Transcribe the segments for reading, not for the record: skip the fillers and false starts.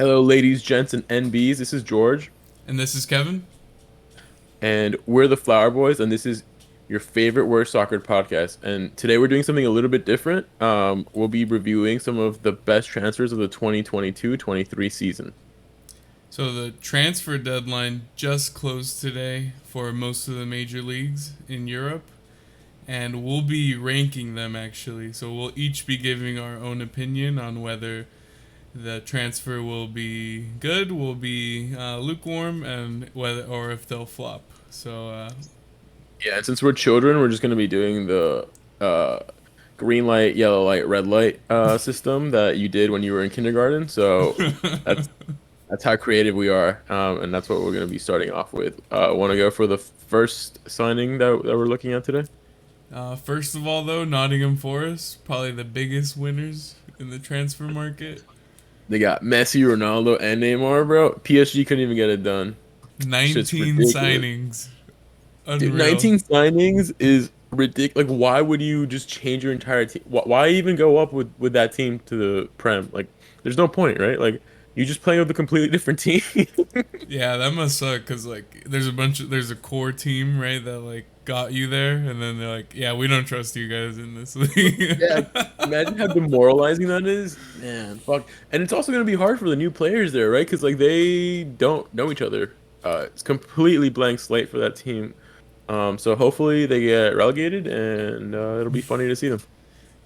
Hello, ladies, gents, and NBs. This is George, And this is Kevin. and we're the Flower Boys, and this is your favorite Worst Soccer podcast. And today we're doing something a little bit different. We'll be reviewing some of the best transfers of the 2022-23 season. So the transfer deadline just closed today for most of the major leagues in Europe, and we'll be ranking them actually. So we'll each be giving our own opinion on whether the transfer will be good, will be lukewarm, and whether or if they'll flop. Yeah, and since we're children, we're just going to be doing the uh, green light, yellow light, red light system that you did when you were in kindergarten. So that's that's how creative we are, and that's what we're going to be starting off with. Want to go for the first signing that we're looking at today? First of all, though, Nottingham Forest probably the biggest winners in the transfer market. They got Messi, Ronaldo, and Neymar, bro. PSG couldn't even get it done. Shit's 19 ridiculous. signings, Dude, unreal. 19 signings is ridiculous. Like, why would you just change your entire team? Why even go up with that team to the Prem? Like, there's no point, right? Like, you're just playing with a completely different team. Yeah, that must suck because like there's a core team right that like got you there, and then they're like, yeah, we don't trust you guys in this league. Yeah, imagine how demoralizing that is. Man, fuck. And it's also gonna be hard for the new players there, right? Because like they don't know each other. It's completely blank slate for that team. So hopefully they get relegated, and it'll be funny to see them.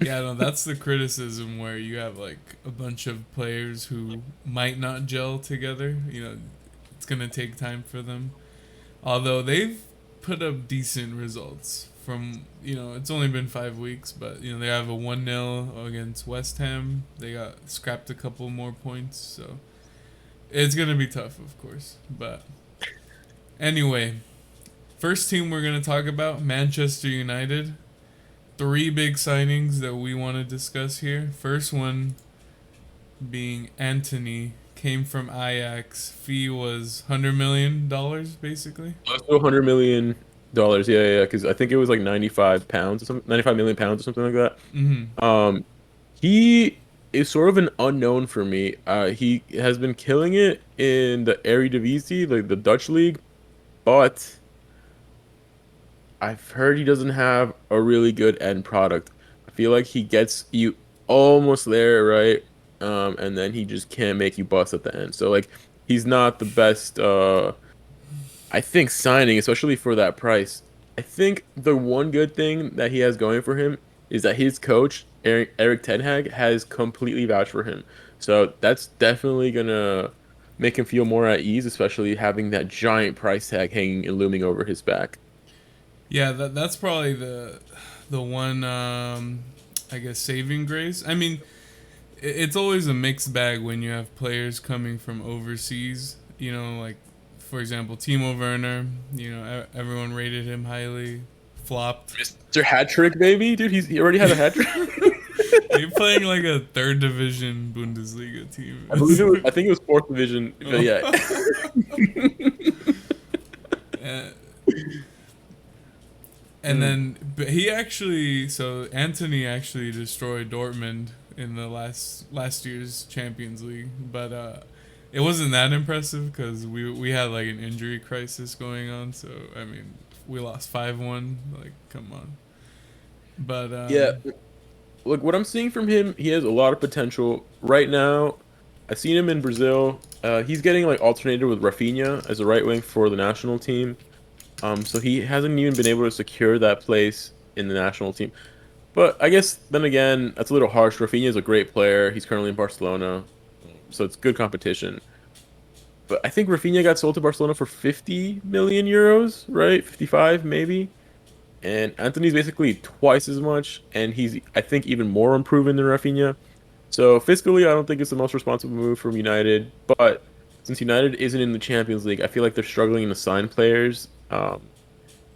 Yeah, no, that's the criticism where you have like a bunch of players who might not gel together. It's gonna take time for them. Although they've put up decent results from it's only been 5 weeks, but they have a 1-0 against West Ham. They got scrapped a couple more points, so it's gonna be tough, of course. But anyway, first team we're gonna talk about, Manchester United. Three big signings that we want to discuss here. First one being Anthony, came from Ajax. Fee was $100 million basically. Close to $100 million. Yeah, yeah, because I think it was like 95 pounds or something, 95 million pounds or something like Mm-hmm. that. He is sort of an unknown for me. He has been killing it in the Eredivisie, like the Dutch league, but I've heard he doesn't have a really good end product. I feel like he gets you almost there, right? And then he just can't make you bust at the end. So like he's not the best I think signing, especially for that price. I think the one good thing that he has going for him is that his coach, Eric Ten Hag, has completely vouched for him. So that's definitely gonna make him feel more at ease, especially having that giant price tag hanging and looming over his back. Yeah, that's probably the one I guess saving grace. I mean, it's always a mixed bag when you have players coming from overseas. Like for example, Timo Werner. Everyone rated him highly, flopped. Mr. Hat Trick, baby, dude, he already had a hat trick. You're playing like a third division Bundesliga team. I believe it was. I think it was fourth division. But yeah. Uh, and then, but he actually, so Anthony actually destroyed Dortmund in the last year's Champions League, but it wasn't that impressive because we had like an injury crisis going on. So I mean, we lost 5-1. Like, come on. But Yeah, look, what I'm seeing from him, he has a lot of potential. Right now, I've seen him in Brazil. He's getting like alternated with Rafinha as a right wing for the national team. So he hasn't even been able to secure that place in the national team. But I guess then again, that's a little harsh. Rafinha is a great player. He's currently in Barcelona, so it's good competition. But I think Rafinha got sold to Barcelona for 50 million euros, right? 55 maybe. And Anthony's basically twice as much, and he's I think even more unproven than Rafinha. So fiscally, I don't think it's the most responsible move from United. But since United isn't in the Champions League, I feel like they're struggling to sign players,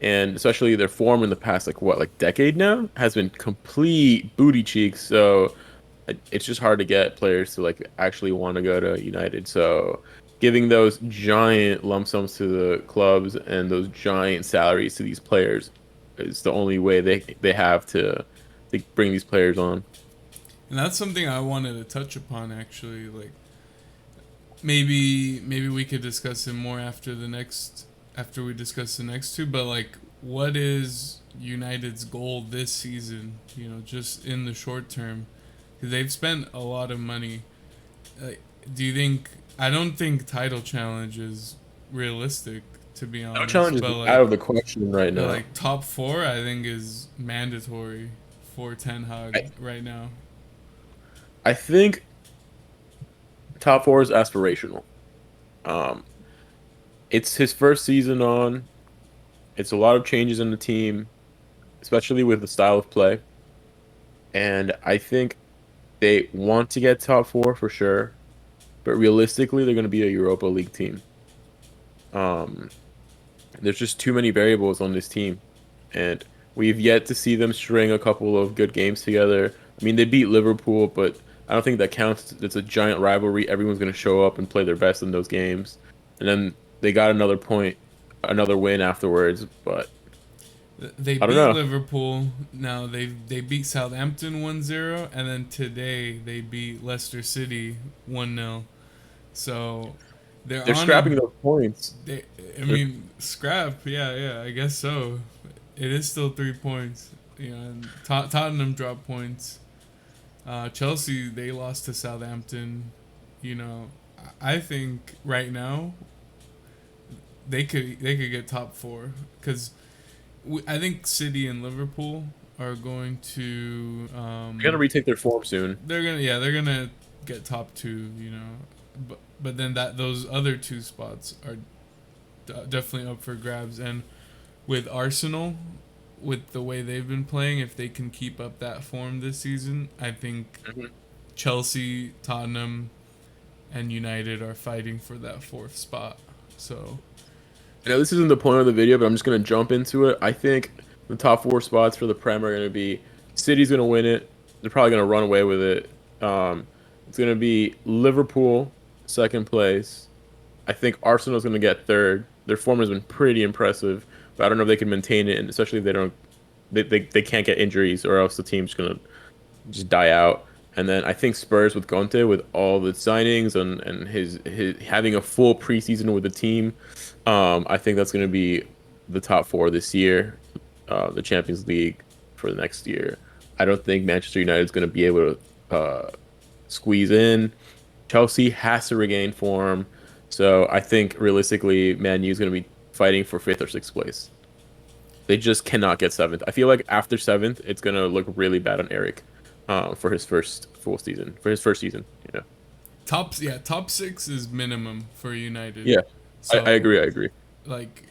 and especially their form in the past like decade now has been complete booty cheeks. So it's just hard to get players to like actually want to go to United. So giving those giant lump sums to the clubs and those giant salaries to these players is the only way they have to bring these players on. and that's something I wanted to touch upon actually. Like maybe we could discuss it more after we discuss the next two. But like, what is United's goal this season? You know, just in the short term, because they've spent a lot of money. Like, do you think? I don't think title challenge is realistic, to be No challenge honest. is out of the question right But now. like top four, I think is mandatory for Ten Hag I, right now. I think top four is aspirational. Um, it's his first season on. It's a lot of changes in the team, especially with the style of play. And I think they want to get top four for sure, but realistically, they're going to be a Europa League team. Um, there's just too many variables on this team, and we've yet to see them string a couple of good games together. I mean, they beat Liverpool, but I don't think that counts. It's a giant rivalry. Everyone's going to show up and play their best in those games. And then they got another point, another win afterwards, but They I don't beat know. Liverpool. Now they beat Southampton 1-0, and then today they beat Leicester City 1-0. So they're They're on a scrapping those points. they I They're, mean scrap, yeah, I guess so. It is still 3 points. You know, and Tottenham dropped points. Chelsea, they lost to Southampton. You know, I think right now they could get top four because I think City and Liverpool are going to they're going to retake their form soon. they're gonna get top two. You know, but then that those other two spots are definitely up for grabs. And with Arsenal, with the way they've been playing, if they can keep up that form this season, I think Mhm. Chelsea, Tottenham, and United are fighting for that fourth spot. So I know this isn't the point of the video, but I'm just going to jump into it. I think the top four spots for the Prem are going to be City's going to win it. They're probably going to run away with it. It's going to be Liverpool, second place. I think Arsenal's going to get third. Their form has been pretty impressive, but I don't know if they can maintain it, and especially if they don't, they can't get injuries, or else the team's going to just die out. And then I think Spurs with Conte, with all the signings and his having a full preseason with the team, I think that's going to be the top four this year, the Champions League for the next year. I don't think Manchester United is going to be able to squeeze in. Chelsea has to regain form, so I think realistically, Man U is going to be fighting for fifth or sixth place. They just cannot get seventh. I feel like after seventh, it's gonna look really bad on Eric, for his first full season, for his first season. You know. top six is minimum for United. Yeah, I So agree. I agree. like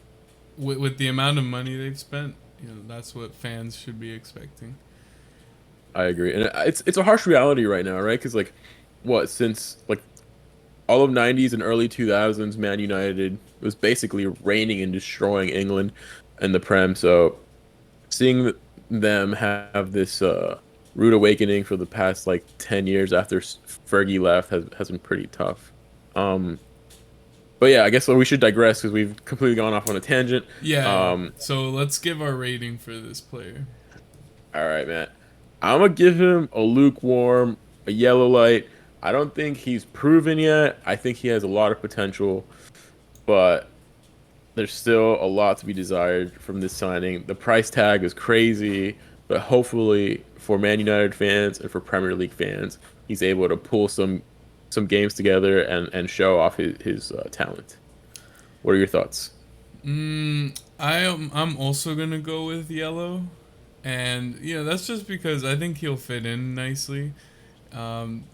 with the amount of money they've spent, you know, that's what fans should be expecting. I agree. And it's a harsh reality right now, right? Because like, what since like all of '90s and early 2000s, Man United was basically reigning and destroying England and the Prem. So seeing them have this rude awakening for the past like 10 years after Fergie left has been pretty tough. Um, but yeah, I guess we should digress because we've completely gone off on a tangent. Yeah. Um, So let's give our rating for this player. all right, man. I'm gonna give him a lukewarm, a yellow light. I don't think he's proven yet. I think he has a lot of potential, but there's still a lot to be desired from this signing. The price tag is crazy, but hopefully for Man United fans and for Premier League fans, he's able to pull some games together and show off his talent. What are your thoughts? I'm also gonna go with yellow, and you know that's just because I think he'll fit in nicely.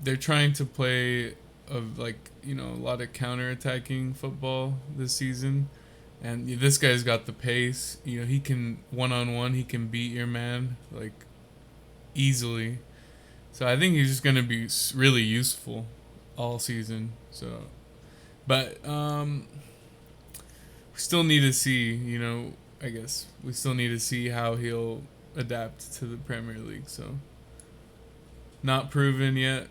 They're trying to play of like you know a lot of counter-attacking football this season, and this guy's got the pace. You know he can one-on-one, he can beat your man like easily. So I think he's just gonna be really useful all season. So, but we still need to see. You know, I guess we still need to see how he'll adapt to the Premier League. So, not proven yet.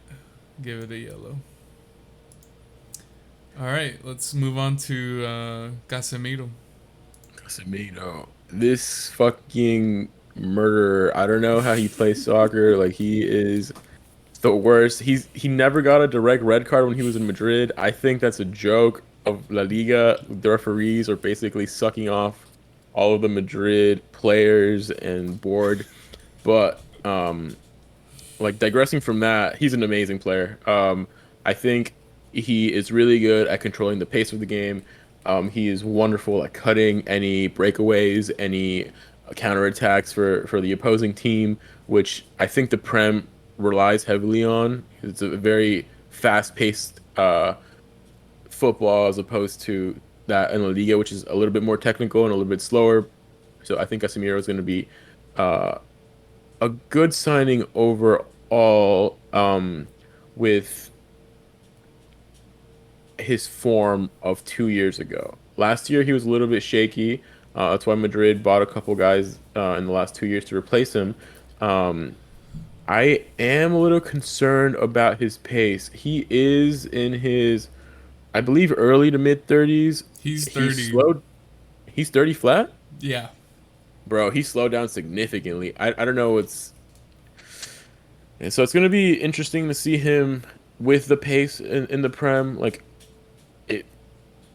Give it a yellow. All right, let's move on to Casemiro. Casemiro, this fucking murderer. I don't know how he plays soccer. Like he is the worst. He never got a direct red card when he was in Madrid. I think that's a joke of La Liga. The referees are basically sucking off all of the Madrid players and board. But like digressing from that, he's an amazing player. I think he is really good at controlling the pace of the game. He is wonderful at cutting any breakaways, any counterattacks for the opposing team, which I think the Prem relies heavily on. It's a very fast-paced football as opposed to that in La Liga, which is a little bit more technical and a little bit slower. So I think Casemiro is going to be uh, a good signing overall, with his form of 2 years ago. Last year he was a little bit shaky. That's why Madrid bought a couple guys in the last 2 years to replace him. Um, I am a little concerned about his pace. He is in his, I believe, early to mid 30s. He's He's 30. slowed. He's 30 flat, Yeah. bro. He slowed down significantly. I don't know what's. And so it's going to be interesting to see him with the pace in the Prem. Like it,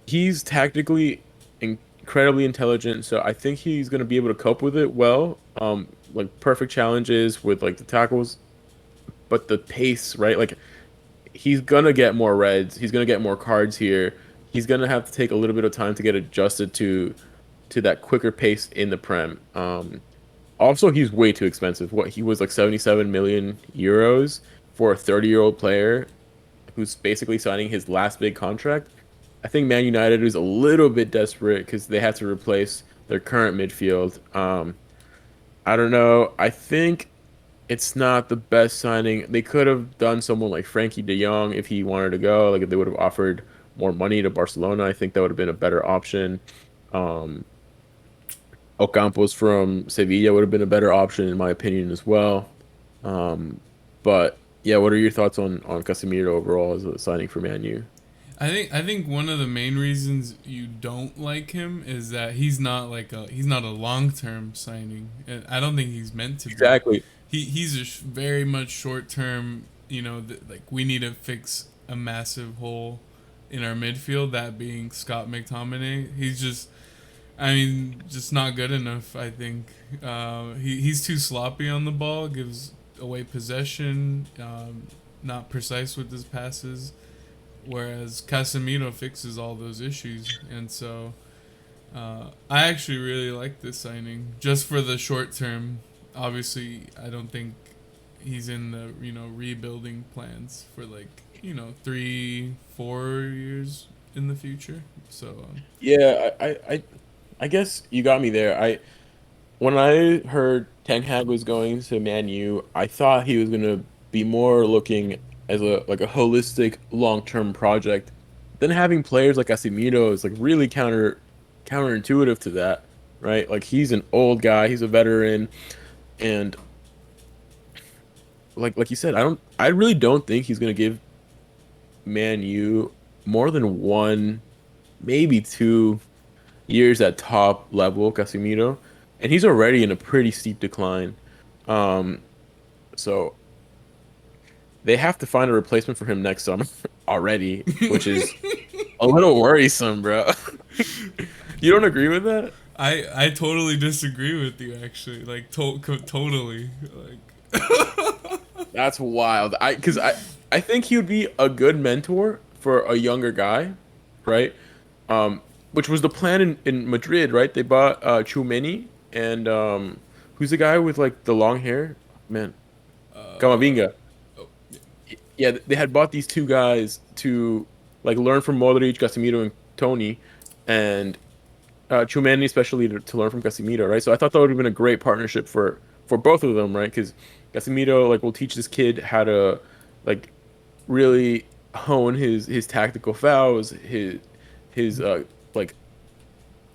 he's tactically incredibly intelligent, so I think he's going to be able to cope with it well. Like perfect challenges with like the tackles, but the pace, right? Like he's gonna get more reds. He's gonna get more cards here. He's gonna have to take a little bit of time to get adjusted to that quicker pace in the Prem. Also, he's way too expensive. What he was like 77 million euros for a 30-year-old player who's basically signing his last big contract. I think Man United is a little bit desperate because they have to replace their current midfield. I don't know. I think it's not the best signing. They could have done someone like Frankie De Jong if he wanted to go. Like if they would have offered more money to Barcelona, I think that would have been a better option. Um, Ocampos from Sevilla would have been a better option in my opinion as well. Um, but yeah, what are your thoughts on Casemiro overall as a signing for Man U? I think one of the main reasons you don't like him is that he's not a long term signing, and I don't think he's meant to be. Exactly. He's a very much short term. Like we need to fix a massive hole in our midfield. That being Scott McTominay. He's just, I mean, just not good enough. I think he's too sloppy on the ball. Gives away possession. Not precise with his passes. Whereas Casemiro fixes all those issues, and so I actually really like this signing just for the short term. Obviously, I don't think he's in the rebuilding plans for like 3 4 years in the future. So Yeah, I guess you got me there. When I heard Ten Hag was going to Man U, I thought he was gonna be more looking as a like a holistic long-term project. Then having players like Casemiro is like really counterintuitive to that, right? Like he's an old guy, he's a veteran, and like you said, I really don't think he's gonna give Man U more than one, maybe 2 years at top level, Casemiro, and he's already in a pretty steep decline. Um, so they have to find a replacement for him next summer already, which is a little worrisome, bro. You don't agree with that? I totally disagree with you actually. Like totally. Like That's wild. I think he would be a good mentor for a younger guy, right? Which was the plan in Madrid, right? They bought Chumeni and who's the guy with like the long hair? Man, Camavinga. oh, Yeah, they had bought these two guys to like learn from Modric, Casemiro, and Tony, and Tchouaméni especially to learn from Casemiro, right? So I thought that would have been a great partnership for both of them, right? Because Casemiro like will teach this kid how to like really hone his tactical fouls, his like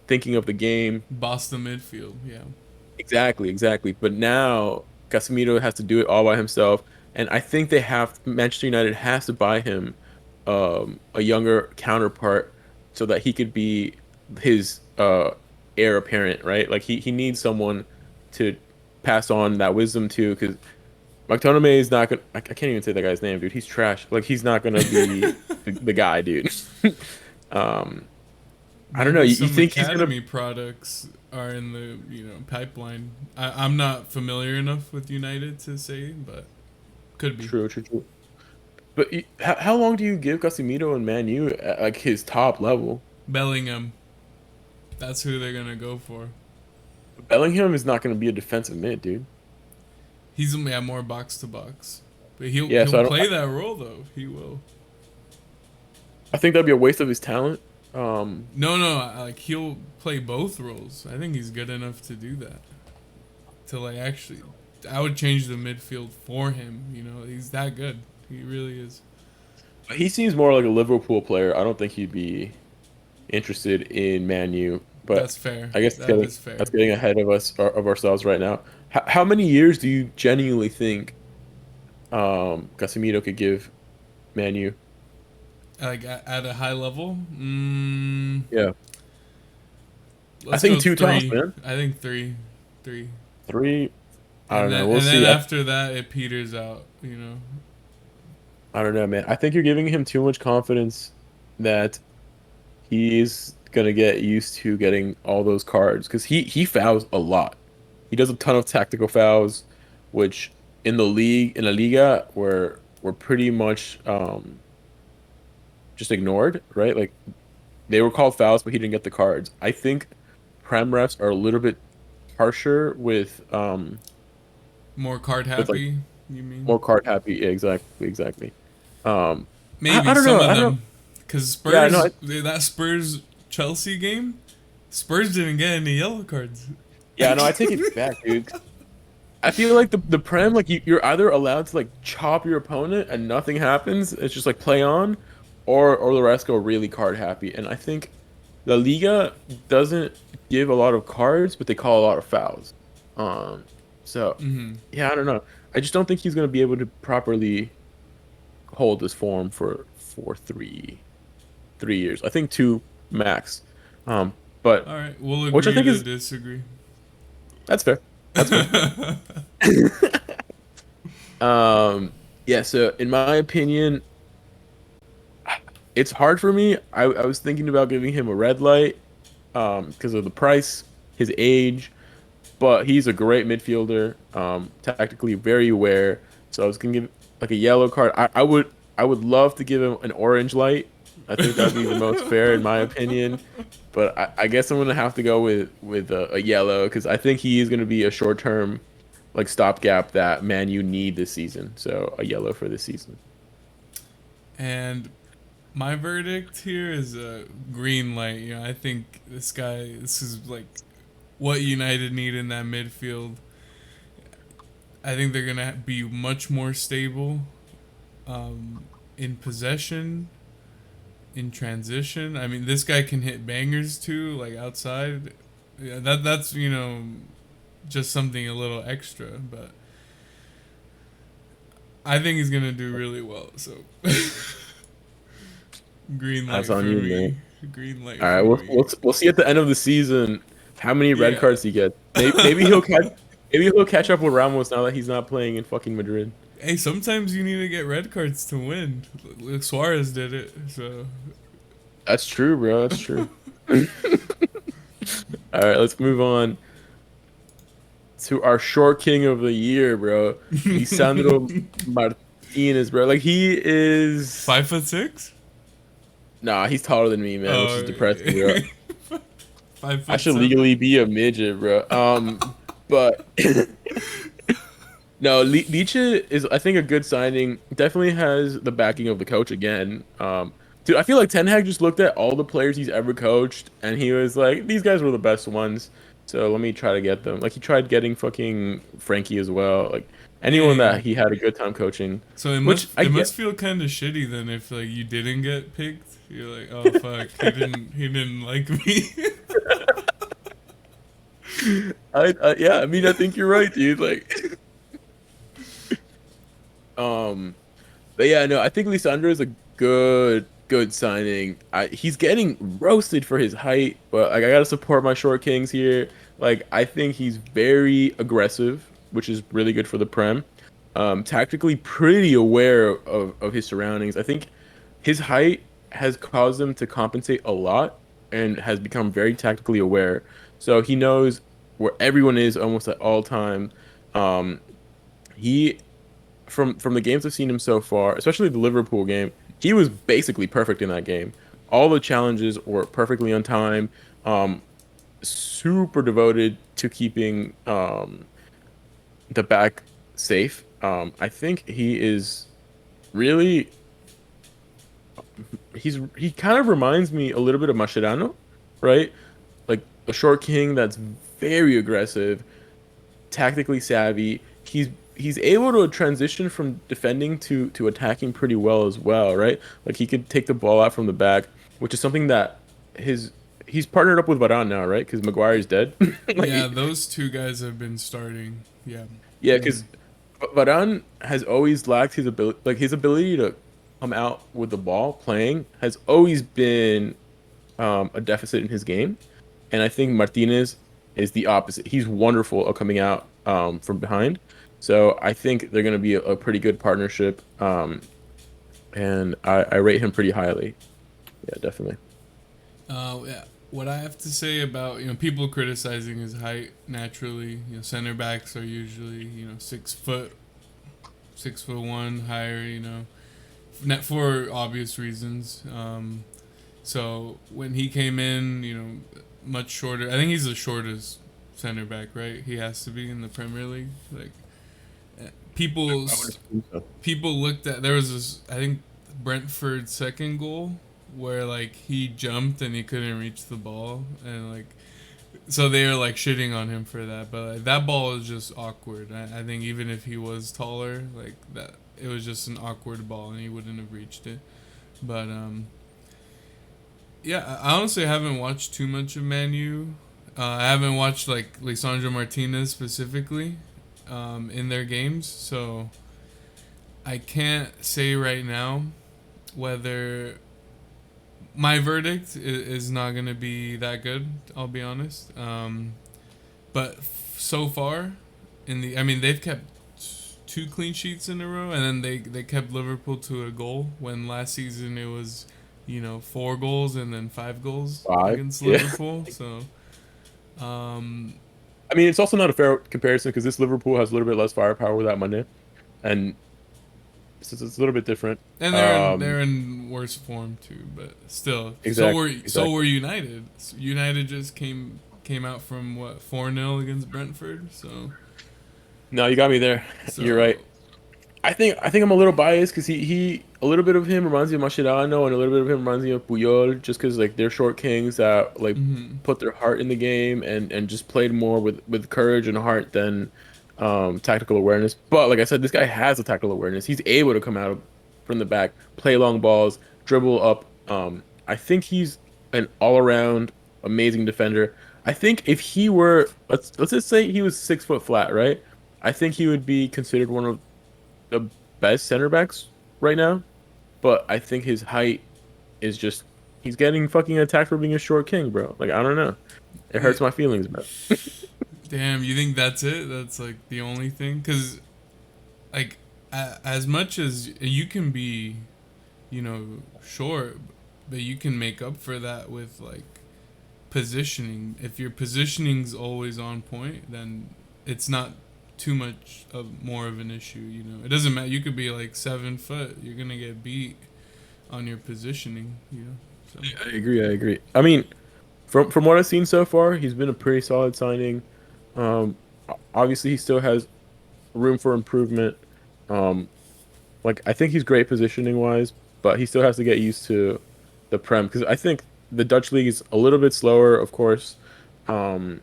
thinking of the game. Boston midfield. Yeah. Exactly, exactly. But now Casemiro has to do it all by himself, and I think Manchester United has to buy him a younger counterpart so that he could be his heir apparent, right? Like he needs someone to pass on that wisdom to, because McTominay is not gonna. I can't even say that guy's name, dude. He's trash. Like he's not gonna be the guy, dude. um, I don't know. Maybe You some think he's gonna? academy products are in the pipeline. I'm not familiar enough with United to say, but could be. True, true, true. But how long do you give Casemiro and Man U at like his top level? Bellingham, that's who they're gonna go for. Bellingham is not gonna be a defensive mid, dude. He's gonna have more box to box, but he'll Yeah, so he'll play that role though. He will. I think that'd be a waste of his talent. Um, No, no, like he'll play both roles. I think he's good enough to do that. To like actually, I would change the midfield for him. He's that good. He really is. he seems more like a Liverpool player. I don't think he'd be interested in Man U. But That's fair. I guess That is fair. that's getting ahead of us of ourselves right now. How many years do you genuinely think Casemiro could give Man U? Like at a high level, Yeah, I let's think go two tops, three. man. I think three, Three. I and don't know. then We'll and then see. after that it peters out. I don't know, man. I think you're giving him too much confidence that he's gonna get used to getting all those cards because he fouls a lot. He does a ton of tactical fouls, which in the league in the Liga were pretty much just ignored, right? Like they were called fouls, but he didn't get the cards. I think Prem refs are a little bit harsher More card with like happy. You mean? more card happy. Yeah, exactly, exactly. Um, I Maybe don't some know. of I don't know. them, because Yeah, no, Spurs that Spurs Chelsea game, Spurs didn't get any yellow cards. yeah, no, I take it back, dude. I feel like the Prem, like you're either allowed to like chop your opponent and nothing happens, it's just like play on, or the rest go really card happy. And I think La Liga doesn't give a lot of cards, but they call a lot of fouls. Um, so Hmm. yeah, I don't know. I just don't think he's gonna be able to properly hold this form for 3 years. I think two max. Um, but All right, we'll which I agree think to is disagree. that's fair. That's fair. Yeah, so in my opinion, it's hard for me. I was thinking about giving him a red light, because of the price, his age, but he's a great midfielder, tactically very aware. So I was gonna give like a yellow card. I would love to give him an orange light. I think that'd be the most fair in my opinion. But I guess I'm gonna have to go with a yellow because I think he is gonna be a short term like stopgap that Man U need this season. So a yellow for this season. And my verdict here is a green light. I think this is like what United need in that midfield. I think they're gonna be much more stable, in possession, in transition. I mean, this guy can hit bangers too, like outside. Yeah, that's just something a little extra, but I think he's gonna do really well. So green light That's for on you, me. man. Green light All right, for me. we'll see at the end of the season how many red Yeah. cards he gets. Maybe he'll catch up with Ramos now that he's not playing in fucking Madrid. Hey, sometimes you need to get red cards to win. Suarez did it, so. That's true, bro. That's true. All right, let's move on to our short king of the year, bro. Lisandro Martinez, bro. Like he is 5'6". nah, he's taller than me, man, which is Oh, depressing, bro. five I foot should seven. legally be a midget, bro. But no, Leach is I think a good signing. Definitely has the backing of the coach again. Dude, I feel like Ten Hag just looked at all the players he's ever coached and he was like, these guys were the best ones. So let me try to get them. Like he tried getting fucking Frankie as well. Like anyone that Dang. he had a good time coaching, So it which must I it get. must feel kind of shitty then if like you didn't get picked. You're like, oh fuck, he didn't like me. Yeah, I mean, I think you're right, dude. Like, um, but yeah, no, I think Lisandro is a good signing. He's getting roasted for his height, but like I gotta support my short kings here. Like I think he's very aggressive, which is really good for the Prem. tactically pretty aware of his surroundings. I think his height has caused him to compensate a lot and has become very tactically aware. So he knows where everyone is almost at all time. Um, he from the games I've seen him so far, especially the Liverpool game, he was basically perfect in that game. All the challenges were perfectly on time. Um, Super devoted to keeping the back safe. I think he is really he kind of reminds me a little bit of Mascherano, right? Like a short king that's very aggressive, tactically savvy. He's able to transition from defending to attacking pretty well as well, right? Like he could take the ball out from the back, which is something that his he's partnered up with Varane now, right? Because Maguire's dead. Yeah, Like those two guys have been starting. Yeah. yeah, Hmm. because Varane has always lacked his ability to come out with the ball playing has always been a deficit in his game. And I think Martinez is the opposite. He's wonderful at coming out from behind. So I think they're going to be a pretty good partnership. And I rate him pretty highly. Yeah, definitely. Yeah. What I have to say about people criticizing his height naturally, center backs are usually 6 foot, 6 foot one higher, net for obvious reasons. So when he came in, much shorter. I think he's the shortest center back, right? He has to be in the Premier League. Like people, I would assume so. people looked at there was this. I think Brentford's second goal where like he jumped and he couldn't reach the ball and like so they were like shitting on him for that. But like, that ball is just awkward. I think even if he was taller, like that, it was just an awkward ball and he wouldn't have reached it. But yeah, I honestly haven't watched too much of Man U. I haven't watched like Lisandro Martinez specifically in their games, so I can't say right now whether my verdict is not gonna be that good. I'll be honest. But so far, I mean, they've kept two clean sheets in a row, and then they kept Liverpool to a goal. When last season it was, 4 goals and then 5 goals Five. against Yeah. Liverpool. So, um, I mean, it's also not a fair comparison because this Liverpool has a little bit less firepower without Monday, and it's a little bit different. and they're Um, in worse form too, but still. exactly, So were exactly. United. United just came out from what 4-0 against Brentford. No, you got me there. You're right. So I think I'm a little biased because he a little bit of him reminds me of Mascherano and a little bit of him reminds me of Puyol just because like they're short kings that like mhm. put their heart in the game and just played more with courage and heart than tactical awareness. But like I said, this guy has a tactical awareness. He's able to come out from the back, play long balls, dribble up. I think he's an all around amazing defender. I think if he were let's just say he was 6 foot flat, right? I think he would be considered one of the best center backs right now, but I think his height is just he's getting fucking attacked for being a short king, bro. Like I don't know. It Eh, hurts my feelings, man. Damn, you think that's it? That's like the only thing? Because, like, as much as you can be, short, but you can make up for that with, like, positioning. If your positioning's always on point, then it's not too much of more of an issue. It doesn't matter. You could be, like, 7 foot. You're going to get beat on your positioning. So, I agree. I agree. I mean, from what I've seen so far, he's been a pretty solid signing. Obviously, he still has room for improvement. Um, like I think he's great positioning wise, but he still has to get used to the Prem because I think the Dutch league is a little bit slower, of course. Um,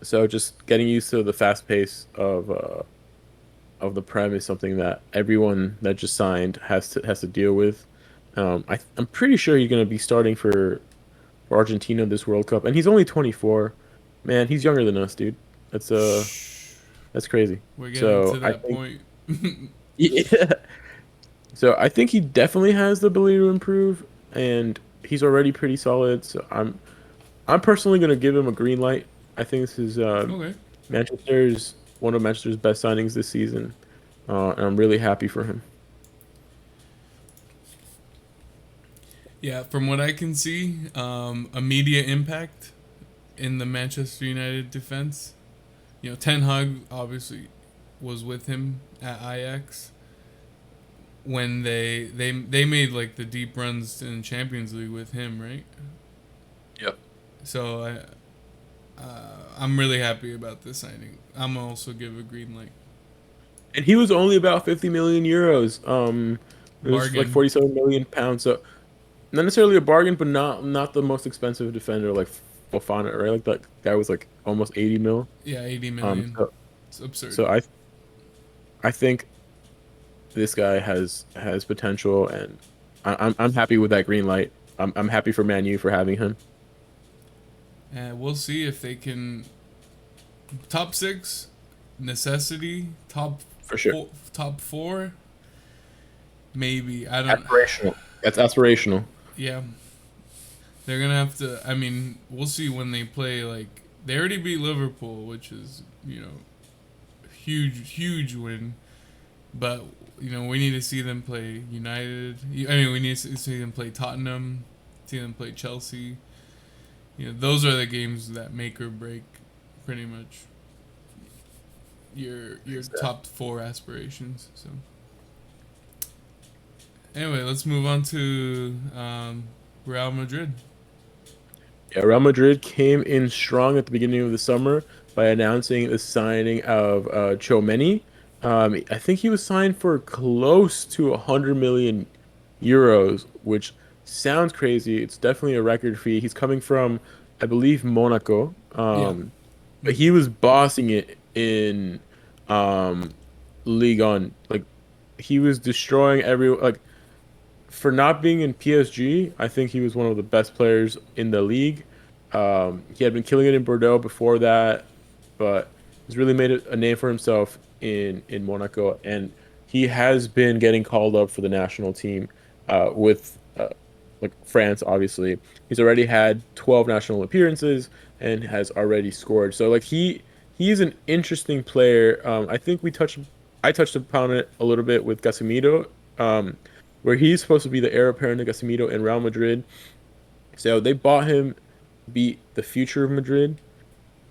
so just getting used to the fast pace of the Prem is something that everyone that just signed has to deal with. I'm pretty sure he's gonna be starting for Argentina this World Cup, and he's only 24. Man, he's younger than us, dude. That's shh. that's crazy. We're getting So to I that think point. yeah. So I think he definitely has the ability to improve, and he's already pretty solid. So I'm personally gonna give him a green light. I think this is Okay. Manchester's one of Manchester's best signings this season. and I'm really happy for him. Yeah, from what I can see, immediate impact in the Manchester United defense. You know, Ten Hag obviously was with him at Ajax when they made like the deep runs in Champions League with him, right? Yep. So I'm really happy about this signing. I'm gonna also give a green light. And he was only about 50 million euros. It was like Bargain. 47 million pounds. So not necessarily a bargain, but not the most expensive defender like Fofana, right? Like that guy was like almost 80 mil. Yeah, 80 Um, million. so, It's absurd. so I think this guy has potential, and I'm happy with that green light. I'm happy for Man U for having him And we'll see if they can top six necessity, for sure. top four, maybe. I don't. Aspirational. That's aspirational. Yeah, they're gonna have to. I mean, we'll see when they play. Like they already beat Liverpool, which is huge win. But we need to see them play United. I mean, we need to see them play Tottenham, see them play Chelsea. Those are the games that make or break, pretty much your top four aspirations. So anyway, let's move on to Real Madrid. Yeah, Real Madrid came in strong at the beginning of the summer by announcing the signing of Tchouaméni. I think he was signed for close to 100 million euros, which sounds crazy. It's definitely a record fee. He's coming from, I believe, Monaco. Yeah. But he was bossing it in um, Ligue 1. Like he was destroying like for not being in PSG, I think he was one of the best players in the league. He had been killing it in Bordeaux before that, but he's really made a name for himself in Monaco, and he has been getting called up for the national team with like France. Obviously, he's already had 12 national appearances and has already scored. So like he's an interesting player. I touched upon it a little bit with Casemiro. Where he's supposed to be the heir apparent to Casemiro in Real Madrid. So they bought him to be the future of Madrid,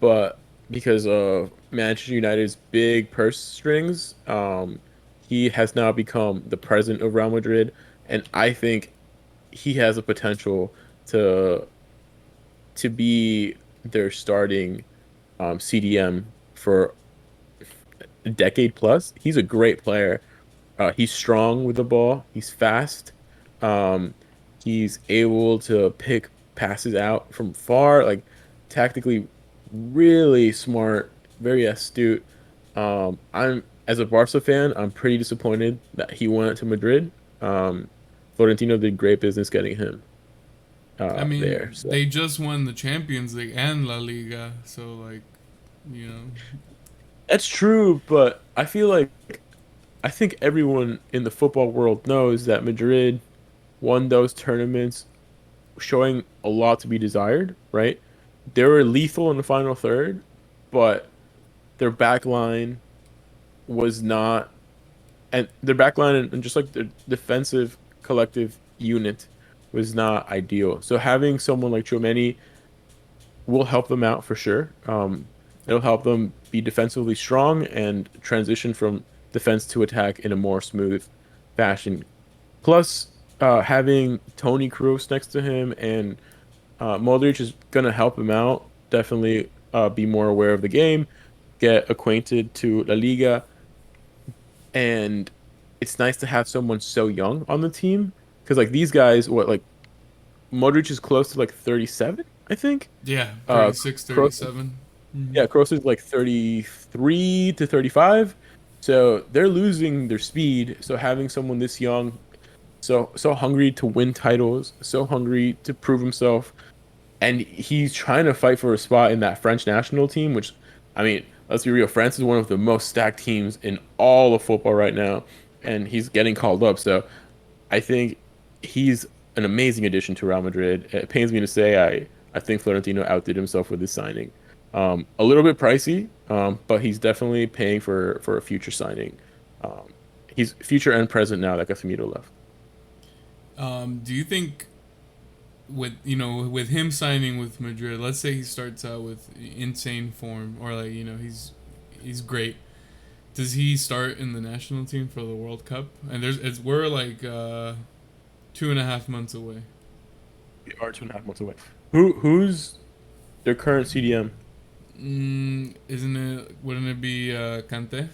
but because of Manchester United's big purse strings, he has now become the president of Real Madrid, and I think he has a potential to be their starting CDM for a decade plus. He's a great player. He's strong with the ball. He's fast. Um, he's able to pick passes out from far, like tactically really smart, very astute. I'm as a Barca fan, I'm pretty disappointed that he went to Madrid. Um, Florentino did great business getting him I there. mean, So they just won the Champions League and La Liga, so like, you know, that's true, but I think everyone in the football world knows that Madrid won those tournaments showing a lot to be desired, right? They were lethal in the final third, but their back line was not, and their back line and just like their defensive collective unit was not ideal. So having someone like Chouameni will help them out for sure. It'll help them be defensively strong and transition from defense to attack in a more smooth fashion. Plus, having Tony Kroos next to him and Modric is going to help him out. Definitely be more aware of the game, get acquainted to La Liga, and it's nice to have someone so young on the team because like these guys, what like Modric is close to like 37, I think. yeah, Uh, 36, Kroos, 37. Mm-hmm. yeah, Kroos is like 33 to 35. So they're losing their speed. So having someone this young, so hungry to win titles, so hungry to prove himself, and he's trying to fight for a spot in that French national team, which, I mean, let's be real, France is one of the most stacked teams in all of football right now, and he's getting called up. So I think he's an amazing addition to Real Madrid. It pains me to say I think Florentino outdid himself with his signing. A little bit pricey, but he's definitely paying for a future signing. Um, he's future and present now that Casemiro left. Do you think with with him signing with Madrid, let's say he starts out with insane form, or like he's great. Does he start in the national team for the World Cup? And we're like 2.5 months away. We are 2.5 months away. Who's their current CDM? Isn't it? Wouldn't it be Kante?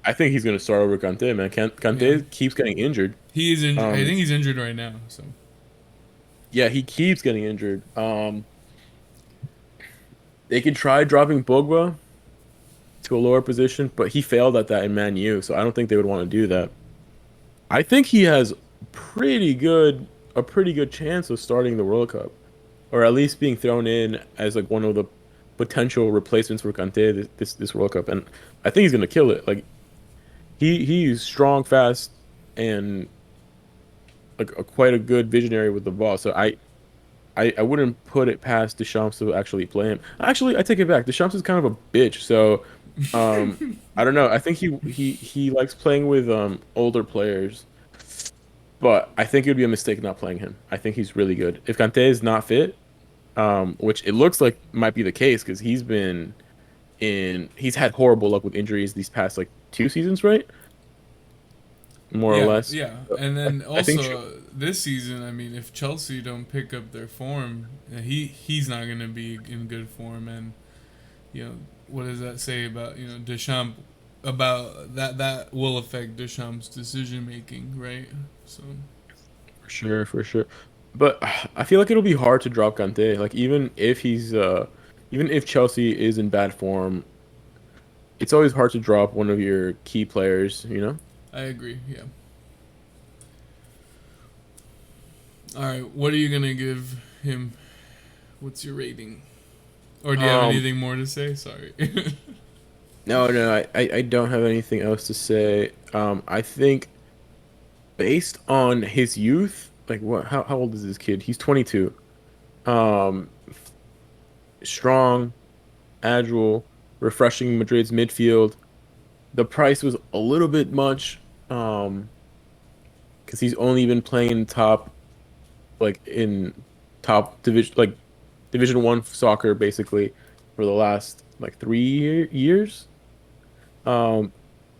I think he's gonna start over Kante, man. Yeah, Kante keeps getting injured. he is injured. I Um, think he's injured right now. So yeah, he keeps getting injured. They could try dropping Pogba to a lower position, but he failed at that in Man U, so I don't think they would want to do that. I think he has a pretty good chance of starting the World Cup, or at least being thrown in as like one of the potential replacements for Kante this World Cup, and I think he's gonna kill it. Like he's strong, fast, and like quite a good visionary with the ball. So I wouldn't put it past Deschamps to actually play him. Actually, I take it back. Deschamps is kind of a bitch. So, I don't know. I think he likes playing with older players, but I think it would be a mistake not playing him. I think he's really good. If Kante is not fit, which it looks like might be the case because he's had horrible luck with injuries these past like 2 seasons, right? More or yeah, less. yeah, So and then I think also this season, I mean, if Chelsea don't pick up their form, he's not gonna be in good form, and you know what does that say about Deschamps about that will affect Deschamps' decision making, right? So For sure, for sure. But I feel like it'll be hard to drop Kante. Like even if Chelsea is in bad form, it's always hard to drop one of your key players, you know? I agree. Yeah. All right. What are you gonna give him? What's your rating? Or do you have Um anything more to say? Sorry. no, I don't have anything else to say. I think based on his youth, like how old is this kid? He's 22. Um Strong, agile, refreshing Madrid's midfield. The price was a little bit much. Because he's only been playing in top division, like Division 1 soccer, basically for the last like 3 years. Um,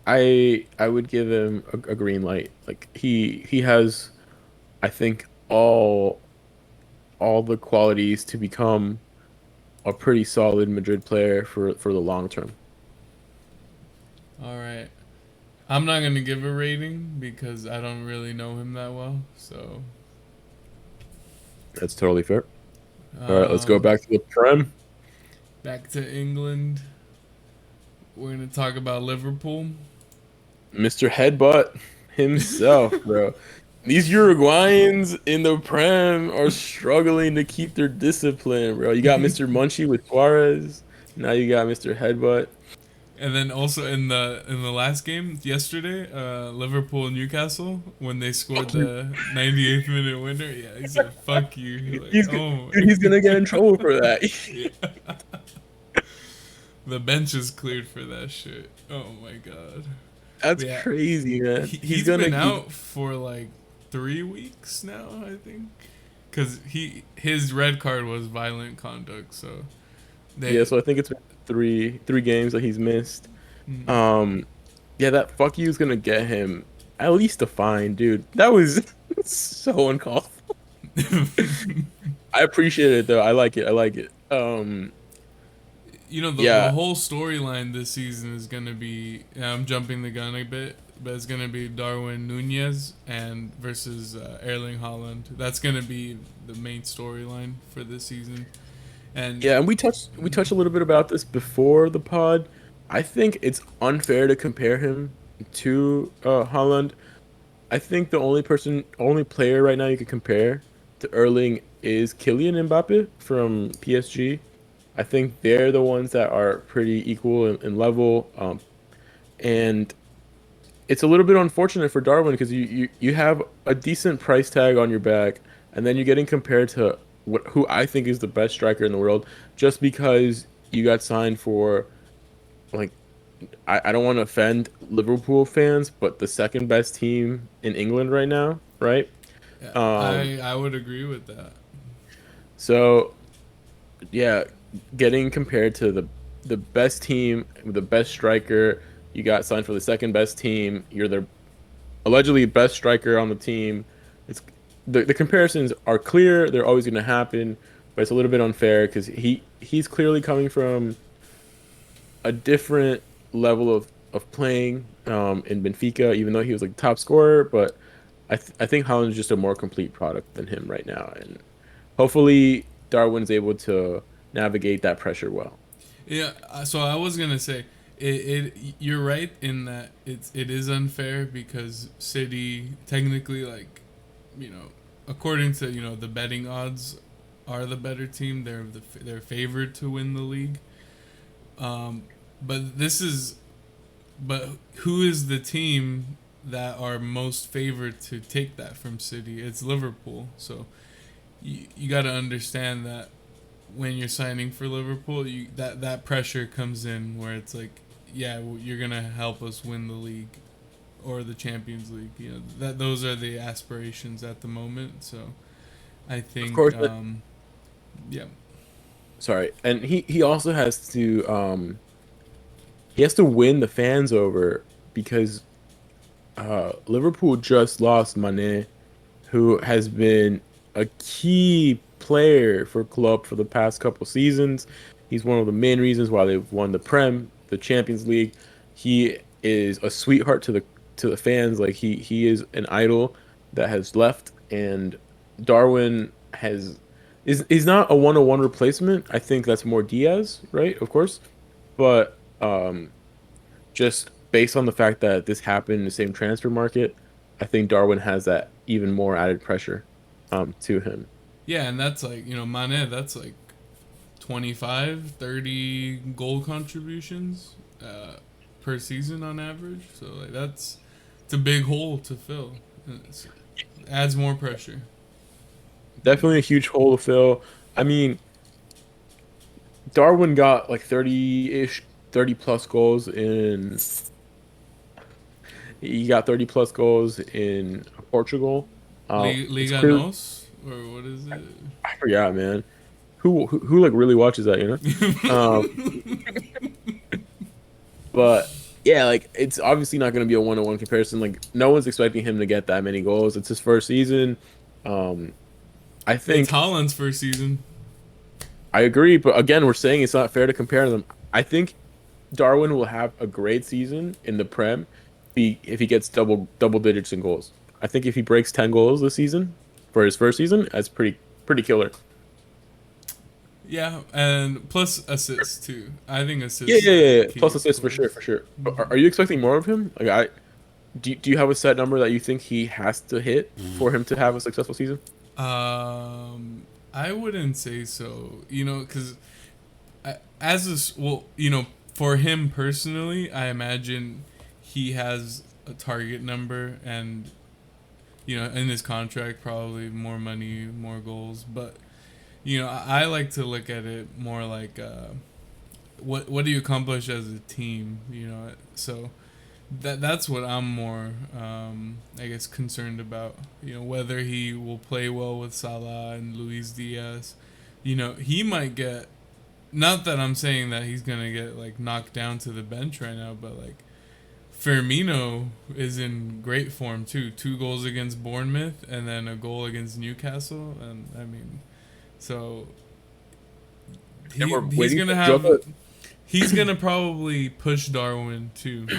I would give him a green light. Like he has, I think all the qualities to become a pretty solid Madrid player for the long term. All right. I'm not gonna give a rating because I don't really know him that well. So, That's totally fair. All right, let's go um, back to the Prem. back to England. We're gonna talk about Liverpool. Mr. Headbutt himself, bro. These Uruguayans in the Prem are struggling to keep their discipline, bro. You got Mr. Munchie with Suarez. Now you got Mr. Headbutt. And then also in the last game yesterday, Liverpool Newcastle when they scored Fuck you. the 98th minute winner. Yeah, he said "fuck you." Like, He's go- oh, Dude, he's gonna get in trouble for that. yeah. The bench is cleared for that shit. Oh my god. That's But yeah, crazy, man. he's been out for like 3 weeks now, I think, because his red card was violent conduct. So Yeah, they. so I think it's been three games that he's missed. Mm. Um, yeah, that fuck you is gonna get him at least a fine, dude. That was so uncalled for. I appreciate it though. I like it. I like it. The Yeah, whole storyline this season is gonna be. I'm jumping the gun a bit, but it's gonna be Darwin Nunez and versus Erling Haaland. That's gonna be the main storyline for this season. And yeah, and we touched a little bit about this before the pod. I think it's unfair to compare him to Haaland. I think the only player right now you could compare to Erling is Kylian Mbappe from PSG. I think they're the ones that are pretty equal in level. And it's a little bit unfortunate for Darwin because you have a decent price tag on your back, and then you're getting compared to who I think is the best striker in the world just because you got signed for like I don't want to offend Liverpool fans, but the second best team in England right now, right? Yeah, Um, I would agree with that. so yeah, getting compared to the best team with the best striker, you got signed for the second best team. You're the allegedly best striker on the team. It's the comparisons are clear. They're always going to happen, but it's a little bit unfair because he's clearly coming from a different level of playing in Benfica, even though he was like top scorer. But I think Haaland is just a more complete product than him right now, and hopefully Darwin's able to navigate that pressure well. Yeah, so I was gonna say you're right in that it is unfair because City technically, like, you know, according to, the betting odds, are the better team. They're favored to win the league. Um, but this is but who is the team that are most favored to take that from City? It's Liverpool. So you got to understand that when you're signing for Liverpool, that pressure comes in where it's like, yeah, you're gonna help us win the league or the Champions League. That those are the aspirations at the moment. So I Of think, course, but yeah, sorry, and he also he has to win the fans over because Liverpool just lost Mane, who has been a key player for club for the past couple seasons. He's one of the main reasons why they've won the Prem, the Champions League. He is a sweetheart to the fans. Like he is an idol that has left, and Darwin is not a one-on-one replacement. I think that's more Diaz, right? Of course, but just based on the fact that this happened in the same transfer market, I think Darwin has that even more added pressure to him. yeah, and that's like, Mane. That's like 25, 30 goal contributions per season on average. So like it's a big hole to fill. It adds more pressure. Definitely a huge hole to fill. I mean, Darwin got like 30-ish, 30 plus goals in he got 30 plus goals in Portugal. It's Liga clear Nos, or what is it? I forgot, man. Who like really watches that, you know? Um, but yeah, like it's obviously not going to be a one-on-one comparison. Like no one's expecting him to get that many goals. It's his first season. Um, I It's think Holland's first season. I agree, but again, we're saying it's not fair to compare them. I think Darwin will have a great season in the Prem if he gets double digits in goals. I think if he breaks 10 goals this season for his first season, that's pretty killer. Yeah, and plus assists too. I think Yeah, assists yeah, are yeah, yeah. key, Plus of assists for sure, course. for sure. But are you expecting more of him? Like do you have a set number that you think he has to hit for him to have a successful season? I wouldn't say so. Because as a well, for him personally, I imagine he has a target number, and in his contract, probably more money, more goals. But I like to look at it more like, what do you accomplish as a team? So that's what I'm more, I guess, concerned about. Whether he will play well with Salah and Luis Diaz. He might get. Not that I'm saying that he's gonna get like knocked down to the bench right now, but like Firmino is in great form too. 2 goals against Bournemouth and then a goal against Newcastle, and I mean, so And we're he's waiting gonna for have Jota. he's gonna probably push Darwin to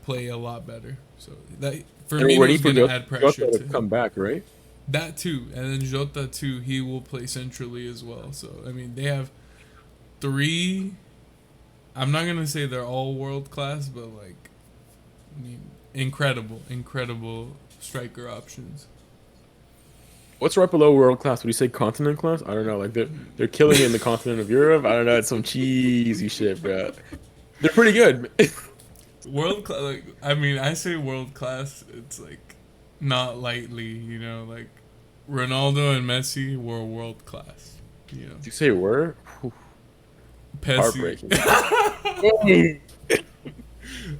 play a lot better. So that And we're waiting Firmino's for gonna add pressure Jota to to come him. back, right? That too, and then Jota too. He will play centrally as well. So I mean, they have three. I'm not gonna say they're all world class, but like, I mean, incredible striker options. What's right below world class? Would you say continent class? I don't know. Like they're killing it in the continent of Europe. I don't know. It's some cheesy shit, bro. They're pretty good. World class. Like, I mean, I say world class. It's like not lightly. Like Ronaldo and Messi were world class. Did you say were? Pessi. Heartbreaking.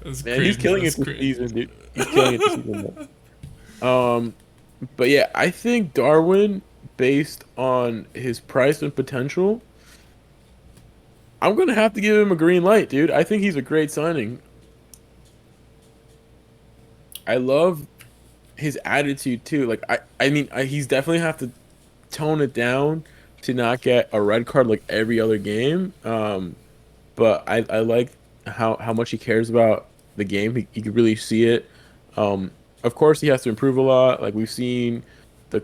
That's Man, he's cringe. killing That's it this cringe. season, dude. He's killing it this season. Um, but yeah, I think Darwin, based on his price and potential, I'm gonna have to give him a green light, dude. I think he's a great signing. I love his attitude too. Like he's definitely have to tone it down to not get a red card like every other game. But I like how much he cares about the game. He can really see it. Of course, he has to improve a lot. Like we've seen the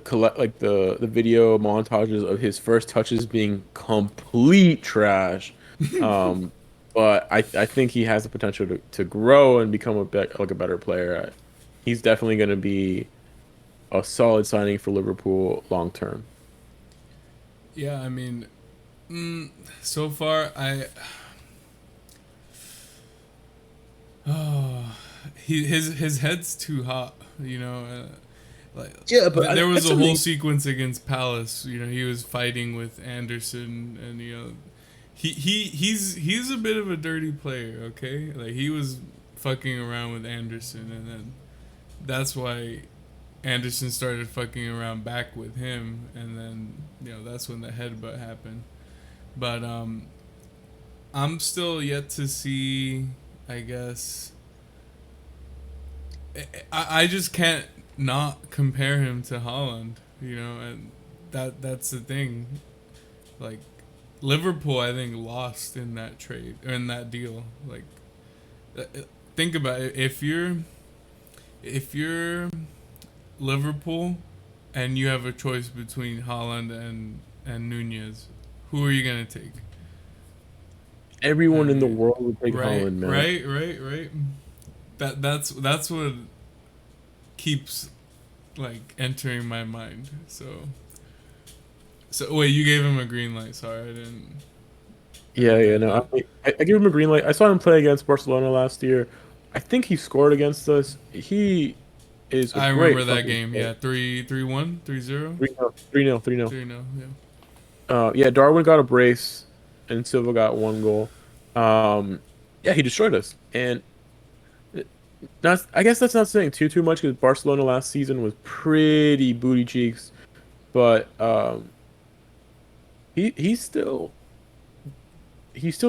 video montages of his first touches being complete trash. Um, but I think he has the potential to grow and become like a better player. He's definitely going to be a solid signing for Liverpool long term. Yeah, I mean, so far oh, his head's too hot. You know, like Yeah, but there was that's a whole something. sequence against Palace. You know, he was fighting with Anderson, and you know, he's a bit of a dirty player. Okay, like he was fucking around with Anderson, and then that's why Anderson started fucking around back with him, and then you know that's when the headbutt happened. But I'm still yet to see. I guess I just can't not compare him to Holland. You know, and that's the thing. Like Liverpool, I think lost in that trade or in that deal. Like think about it. If you're Liverpool, and you have a choice between Holland and Nunez, who are you gonna take? I Everyone in the mean, world would take right, Holland, man. right, right, right. That's what keeps like entering my mind. So wait, you gave him a green light. Sorry, I Yeah, didn't yeah, get no, that. I give him a green light. I saw him play against Barcelona last year. I think he scored against us. He is a I great remember that fucking game. player. Yeah, 3-1, 3-0, 3-0, 3-0, 3-0. 3-0. Yeah. Yeah, Darwin got a brace, and Silva got one goal. Um, yeah, he destroyed us, and not. I guess that's not saying too much because Barcelona last season was pretty booty cheeks, but he he still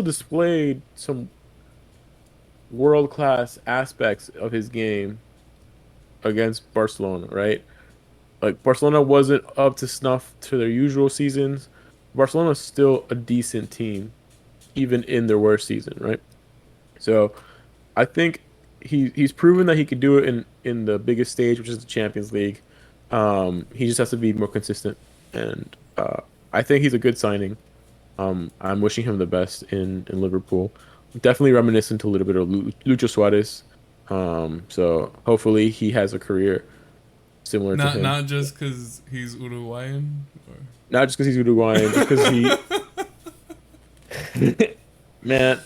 displayed some world class aspects of his game against Barcelona, right? Like Barcelona wasn't up to snuff to their usual seasons. Barcelona's still a decent team, even in their worst season, right? So I think he's proven that he could do it in the biggest stage, which is the Champions League. He just has to be more consistent, and I think he's a good signing. I'm wishing him the best in Liverpool. Definitely reminiscent a little bit of Lucho Suarez. So hopefully he has a career similar to him. Not just because he's Uruguayan. Or... Not just because he's Uruguayan, just because he, man.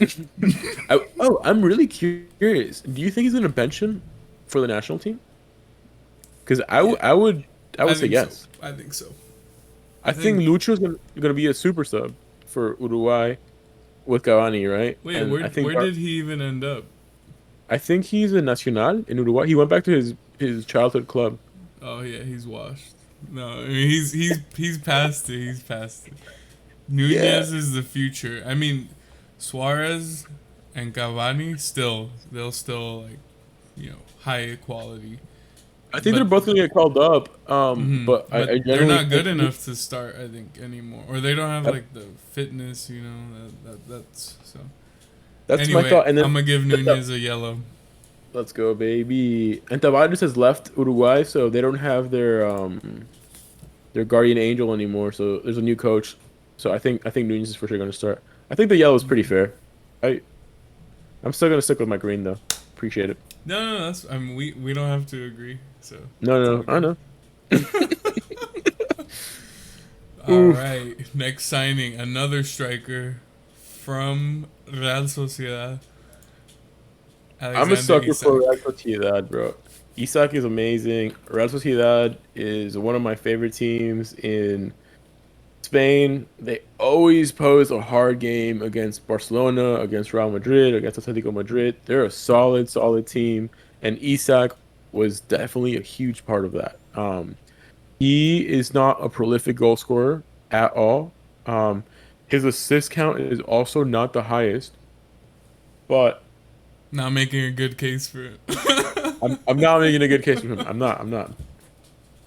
I'm really curious. Do you think he's gonna bench him for the national team? Because Yeah, I I would say think so. yes. I think so. I I think think. Lucho's gonna be a super sub for Uruguay with Cavani, right? Wait, And where did he even end up? I think he's a Nacional in Uruguay. He went back to his childhood club. Oh yeah, he's washed. No, I mean he's past it. He's past it. Yeah, Nunez is the future. I mean, Suarez and Cavani they'll still like, you know, high quality. I think they're But both gonna get called up. But I but they're generally not good think enough to start. I think anymore, or they don't have that, like the fitness. You know that's so. that's my Anyway, thought. And I'm then gonna give Nunez a yellow. let's go, baby. And Tavares has left Uruguay, so they don't have their guardian angel anymore. So there's a new coach. So I think Nunez is for sure gonna start. I think the yellow is pretty fair. I I'm still gonna stick with my green though. Appreciate it. No, that's. I mean, we don't have to agree, so No, it's no, all no, I good. know. All Oof. right, next signing, another striker from Real Sociedad, I'm a Alexander sucker for Real Isak. Sociedad, bro. Isak is amazing. Real Sociedad is one of my favorite teams in Spain, they always pose a hard game against Barcelona, against Real Madrid, against Atletico Madrid. They're a solid, solid team, and Isak was definitely a huge part of that. He is not a prolific goal scorer at all. His assist count is also not the highest, but Not making a good case for it. I'm not making a good case for him. I'm not.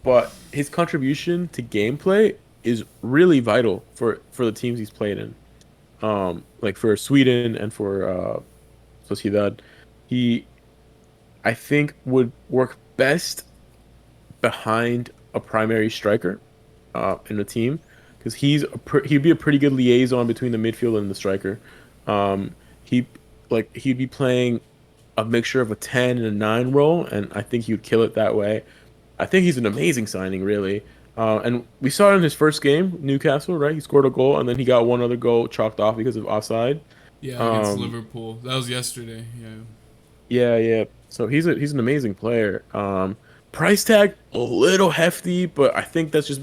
But his contribution to gameplay is really vital for the teams he's played in. Like for Sweden and for Sociedad, he I think would work best behind a primary striker in the team because he'd be a pretty good liaison between the midfield and the striker. He he'd be playing a mixture of a 10 and a 9 role, and I think he would kill it that way. I think he's an amazing signing, really. And we saw it in his first game, Newcastle, right? He scored a goal, and then he got one other goal chalked off because of offside. Yeah, against Um, Liverpool. That was yesterday. Yeah. yeah, yeah. So he's an amazing player. Price tag a little hefty, but I think that's just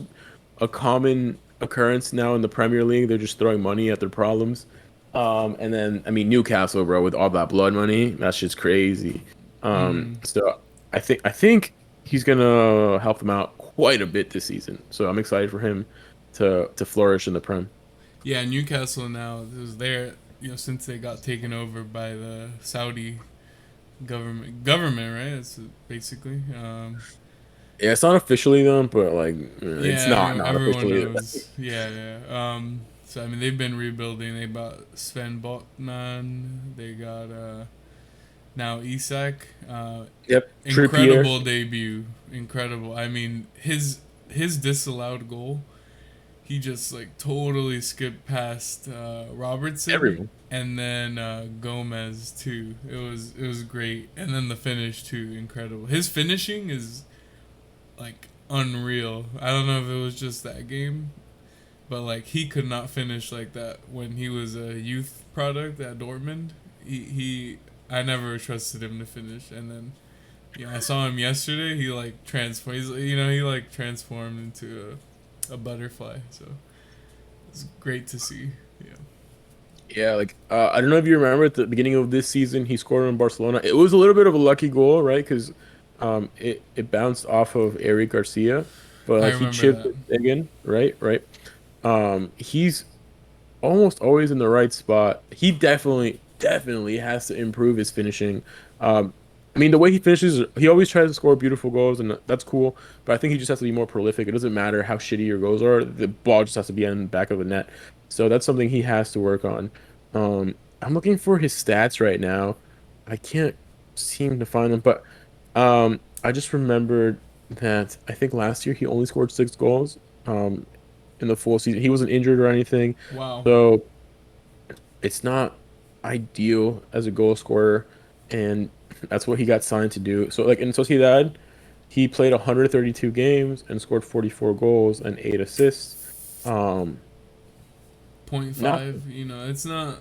a common occurrence now in the Premier League. They're just throwing money at their problems. And then I mean Newcastle, bro, with all that blood money, that's just crazy. Mm. So I think he's gonna help them out quite a bit this season. So I'm excited for him to flourish in the Prem. Yeah, Newcastle now is there. You know, since they got taken over by the Saudi government, right? That's basically. Yeah, it's not officially them, but like it's Yeah, not everyone officially. knows. Yeah, yeah. So I mean, they've been rebuilding. They bought Sven Botman. They got now Isak. Yep, Trippier, Incredible debut. Incredible. I mean, his disallowed goal. He just like totally skipped past Robertson everyone. and then Gomez too. It was great, and then the finish too, incredible. His finishing is like unreal. I don't know if it was just that game, but like he could not finish like that when he was a youth product at Dortmund. He I never trusted him to finish, and then yeah, I saw him yesterday. He like transformed. He like transformed into a butterfly. So it's great to see. Yeah. Yeah, like I don't know if you remember at the beginning of this season, he scored in Barcelona. It was a little bit of a lucky goal, right? Because it bounced off of Eric Garcia, but I like he remember chipped that. it again, right? Right. He's almost always in the right spot. He definitely has to improve his finishing. Um, I mean, the way he finishes, he always tries to score beautiful goals, and that's cool. But I think he just has to be more prolific. It doesn't matter how shitty your goals are; the ball just has to be in the back of the net. So that's something he has to work on. I'm looking for his stats right now. I can't seem to find them, but I just remembered that I think last year he only scored 6 goals. In the full season. He wasn't injured or anything. Wow. So it's not ideal as a goal scorer. And that's what he got signed to do. So like in Sociedad, he played 132 games and scored 44 goals and 8 assists. Um, Point not five. You know, it's not.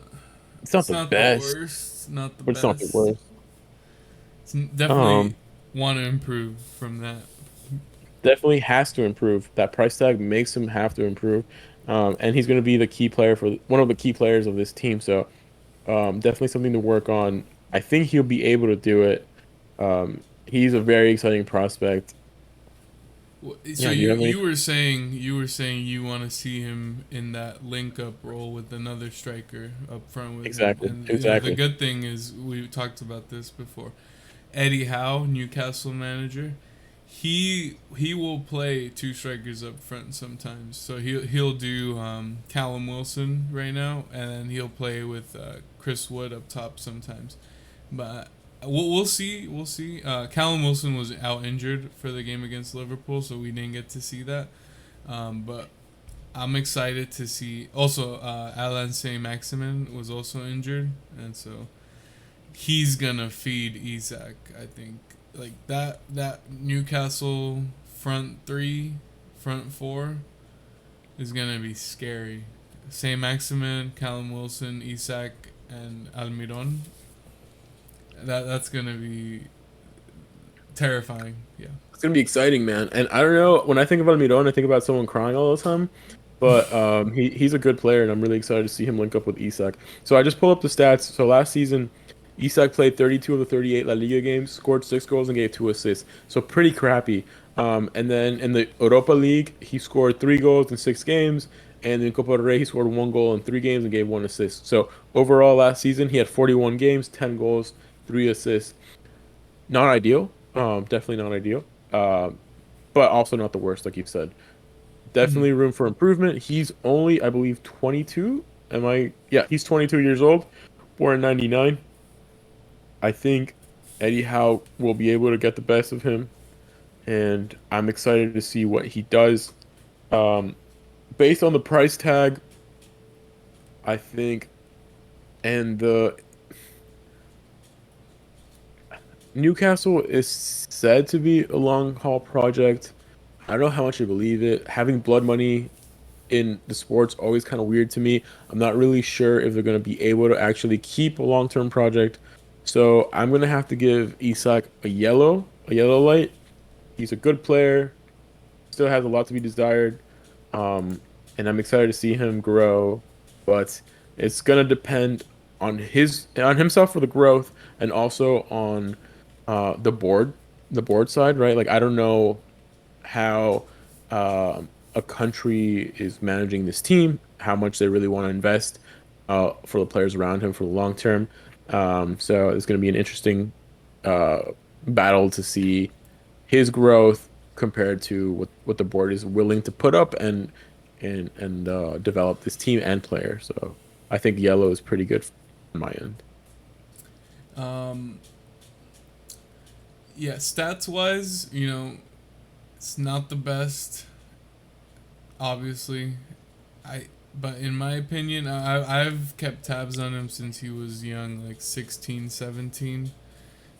it's not It's the not the best, worst. Not the but it's not the best. worst. Definitely Um, want to improve from that. Definitely has to improve. That price tag makes him have to improve. And he's going to be the key player for one of the key players of this team. So definitely something to work on. I think he'll be able to do it. He's a very exciting prospect. So Yeah, do you have any? you were saying you want to see him in that link up role with another striker up front with him, Exactly, and the exactly. good thing is we talked about this before. Eddie Howe, Newcastle manager, he will play two strikers up front sometimes. So he'll do Callum Wilson right now, and then he'll play with Chris Wood up top sometimes. But we'll see. We'll see. Callum Wilson was out injured for the game against Liverpool, so we didn't get to see that. But I'm excited to see. Also, Alain Saint Maximin was also injured, and so he's gonna feed Isak. I think like that Newcastle front three, front four is gonna be scary. Saint Maximin, Callum Wilson, Isak, and Almiron. That's gonna be terrifying. Yeah. It's gonna be exciting, man. And I don't know. When I think about Miron, I think about someone crying all the time. But he's a good player, and I'm really excited to see him link up with Isak. So I just pulled up the stats. So last season, Isak played 32 of the 38 La Liga games, scored 6 goals, and gave 2 assists. So pretty crappy. And then in the Europa League, he scored 3 goals in 6 games, and in Copa del Rey, he scored 1 goal in 3 games and gave 1 assist. So overall, last season, he had 41 games, 10 goals, 3 assists. Not ideal. Definitely not ideal. But also not the worst, like you've said. Mhm. Definitely room for improvement. He's only, I believe, 22. Am I? Yeah, he's 22 years old, born in 99. I think Eddie Howe will be able to get the best of him, and I'm excited to see what he does. Um, Based on the price tag, I think, and the Newcastle is said to be a long haul project. I don't know how much I believe it. Having blood money in the sport's always kind of weird to me. I'm not really sure if they're going to be able to actually keep a long-term project. So I'm going to have to give Isak a yellow light. He's a good player, still has a lot to be desired. Um, and I'm excited to see him grow, but it's going to depend on himself for the growth and also on the board side, right? Like I don't know how a country is managing this team, how much they really want to invest for the players around him for the long term. So it's going to be an interesting uh, battle to see his growth compared to what the board is willing to put up and develop this team and player. So I think yellow is pretty good on my end. Um, yeah, stats wise, it's not the best, obviously. I but in my opinion, I've kept tabs on him since he was young, like 16, 17.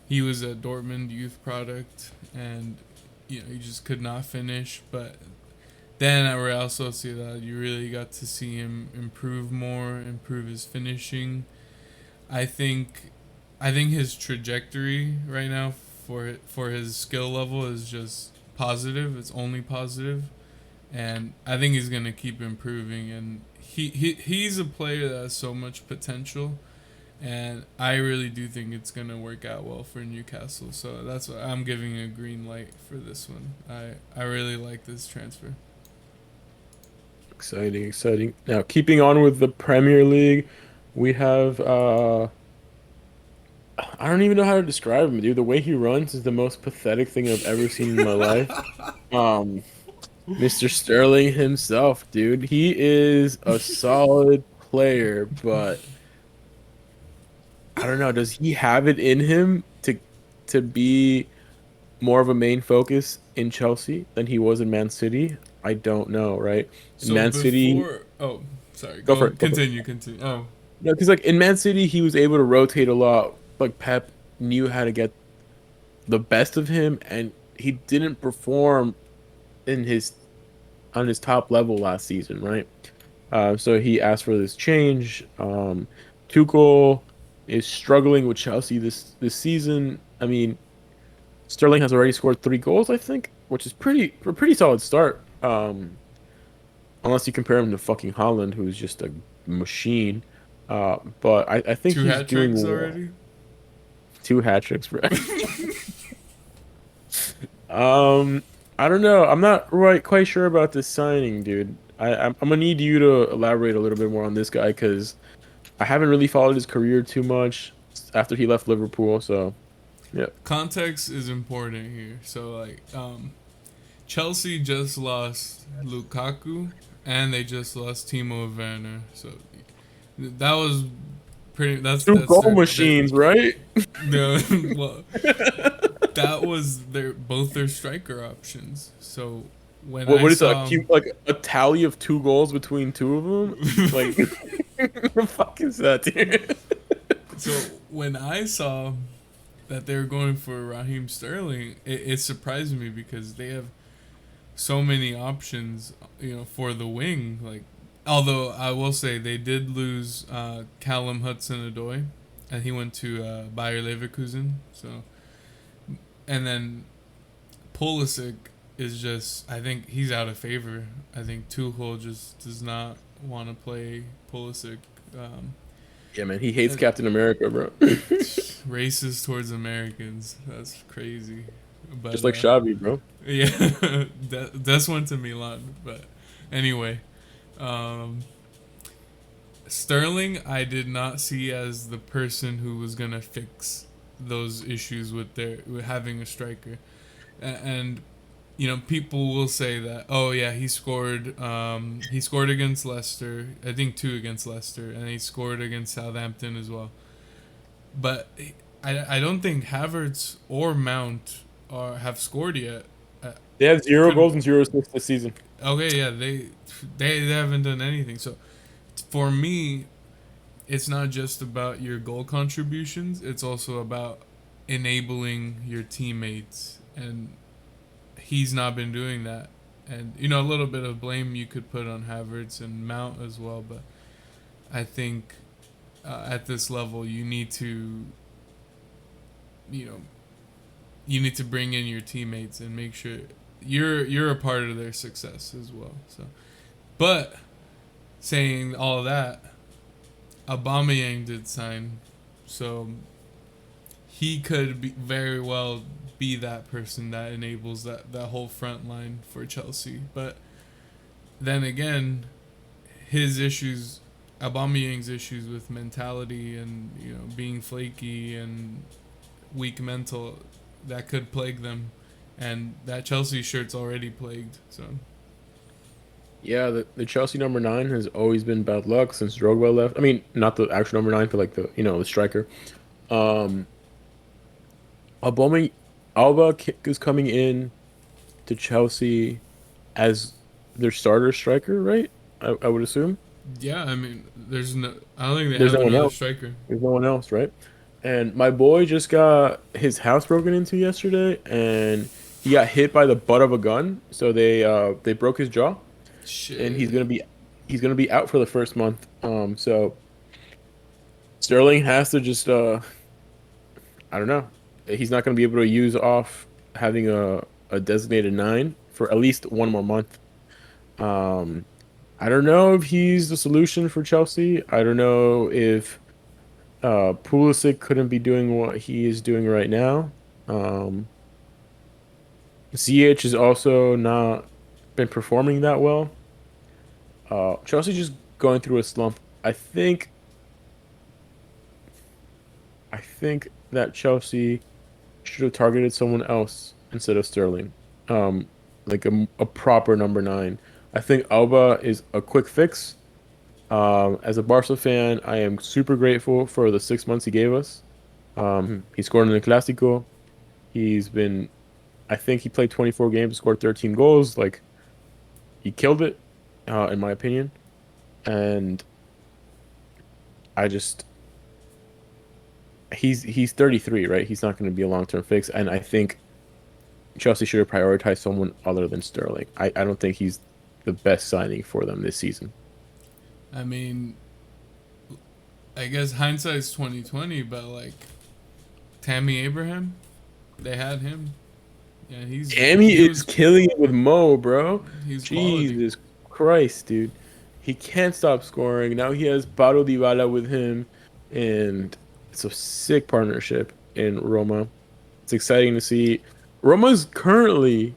He was a Dortmund youth product, and he just could not finish. But then at Real Sociedad, you really got to see him improve more, improve his finishing. I think, I think his trajectory right now for his skill level is just positive. It's only positive, and I think he's gonna keep improving. And he's a player that has so much potential, and I really do think it's gonna work out well for Newcastle. So that's why I'm giving a green light for this one. I really like this transfer. Exciting, exciting. Now, keeping on with the Premier League, we have I don't even know how to describe him, dude. The way he runs is the most pathetic thing I've ever seen in my life. Um, Mr. Sterling himself, dude. He is a solid player, but I don't know. Does he have it in him to be more of a main focus in Chelsea than he was in Man City? I don't know, right? In So Man City, before, oh, sorry, go for go it, go for it. continue. Oh, No, because like in Man City, he was able to rotate a lot. Like Pep knew how to get the best of him, and he didn't perform in his on his top level last season, right? So he asked for this change. Tuchel is struggling with Chelsea this season. I mean, Sterling has already scored 3 goals, I think, which is a pretty solid start. Unless you compare him to fucking Holland, who's just a machine. But I think two he's hat doing tricks well. already. 2 hat tricks, bro. Um, I don't know. I'm not quite sure about this signing, dude. I'm gonna need you to elaborate a little bit more on this guy because I haven't really followed his career too much after he left Liverpool. So yeah. Context is important here. So like, Chelsea just lost Lukaku, and they just lost Timo Werner. So that was pretty. Two That's goal their machines, right? no. Well, that was their both their striker options. So when I What is that? saw Like a tally of 2 goals between two of them? Like, what the fuck is that, dude? so when I saw that they were going for Raheem Sterling, it surprised me because they have so many options, for the wing. Like, although I will say they did lose Callum Hudson-Odoi, and he went to Bayer Leverkusen. So, and then Pulisic, is just, I think he's out of favor. I think Tuchel just does not want to play Pulisic. Um, Yeah, man, he hates uh, Captain America, bro. Racist towards Americans. That's crazy. But Just like Xavi, bro. yeah, that's one to Milan. But anyway, um, Sterling, I did not see as the person who was gonna fix those issues with having a striker, and you know, people will say that, oh yeah, he scored against Leicester, I think two against Leicester, and he scored against Southampton as well. But I don't think Havertz or Mount have scored yet. Uh, They have zero could goals and zero assists this season. Okay, yeah, they haven't done anything. So for me, it's not just about your goal contributions, it's also about enabling your teammates, and he's not been doing that. And you know, a little bit of blame you could put on Havertz and Mount as well, but I think at this level you need to, you know, you need to bring in your teammates and make sure you're a part of their success as well. So, but saying all that, Aubameyang did sign, so he could very well be that person that enables that whole front line for Chelsea. But then again, his issues, Aubameyang's issues with mentality and you know being flaky and weak mental, that could plague them, and that Chelsea shirt's already plagued. So Yeah, the Chelsea number 9 has always been bad luck since Drogba left. I mean, not the actual number 9, but like the striker. Um, Aubameyang, is coming in to Chelsea as their starter striker, right? I would assume. yeah, I mean, I don't think they There's have no one another else. striker. There's no one else, right? And my boy just got his house broken into yesterday, and he got hit by the butt of a gun. So they broke his jaw, and Shit. he's gonna be out for the first month. So Sterling has to just I don't know. He's not gonna be able to use off having a designated 9 for at least one more month. Um, I don't know if he's the solution for Chelsea. I don't know if Pulisic couldn't be doing what he is doing right now. Um, ZH has also not been performing that well. Chelsea just going through a slump. I think that Chelsea should have targeted someone else instead of Sterling. Um, like a proper number 9. I think Alba is a quick fix. As a Barca fan, I am super grateful for the 6 months he gave us. He scored in the Clásico. He's been, I think he played 24 games, scored 13 goals. Like he killed it, in my opinion. And I just, he's 33, right? He's not going to be a long-term fix. And I think Chelsea should have prioritized someone other than Sterling. I don't think he's the best signing for them this season. I mean, I guess hindsight's 2020, but like Tammy Abraham, they had him. Yeah, Tammy he is was killing it with Mo, bro. he's quality. Jesus Christ, dude. He can't stop scoring. Now he has Paulo Dybala with him, and it's a sick partnership in Roma. It's exciting to see. Roma's currently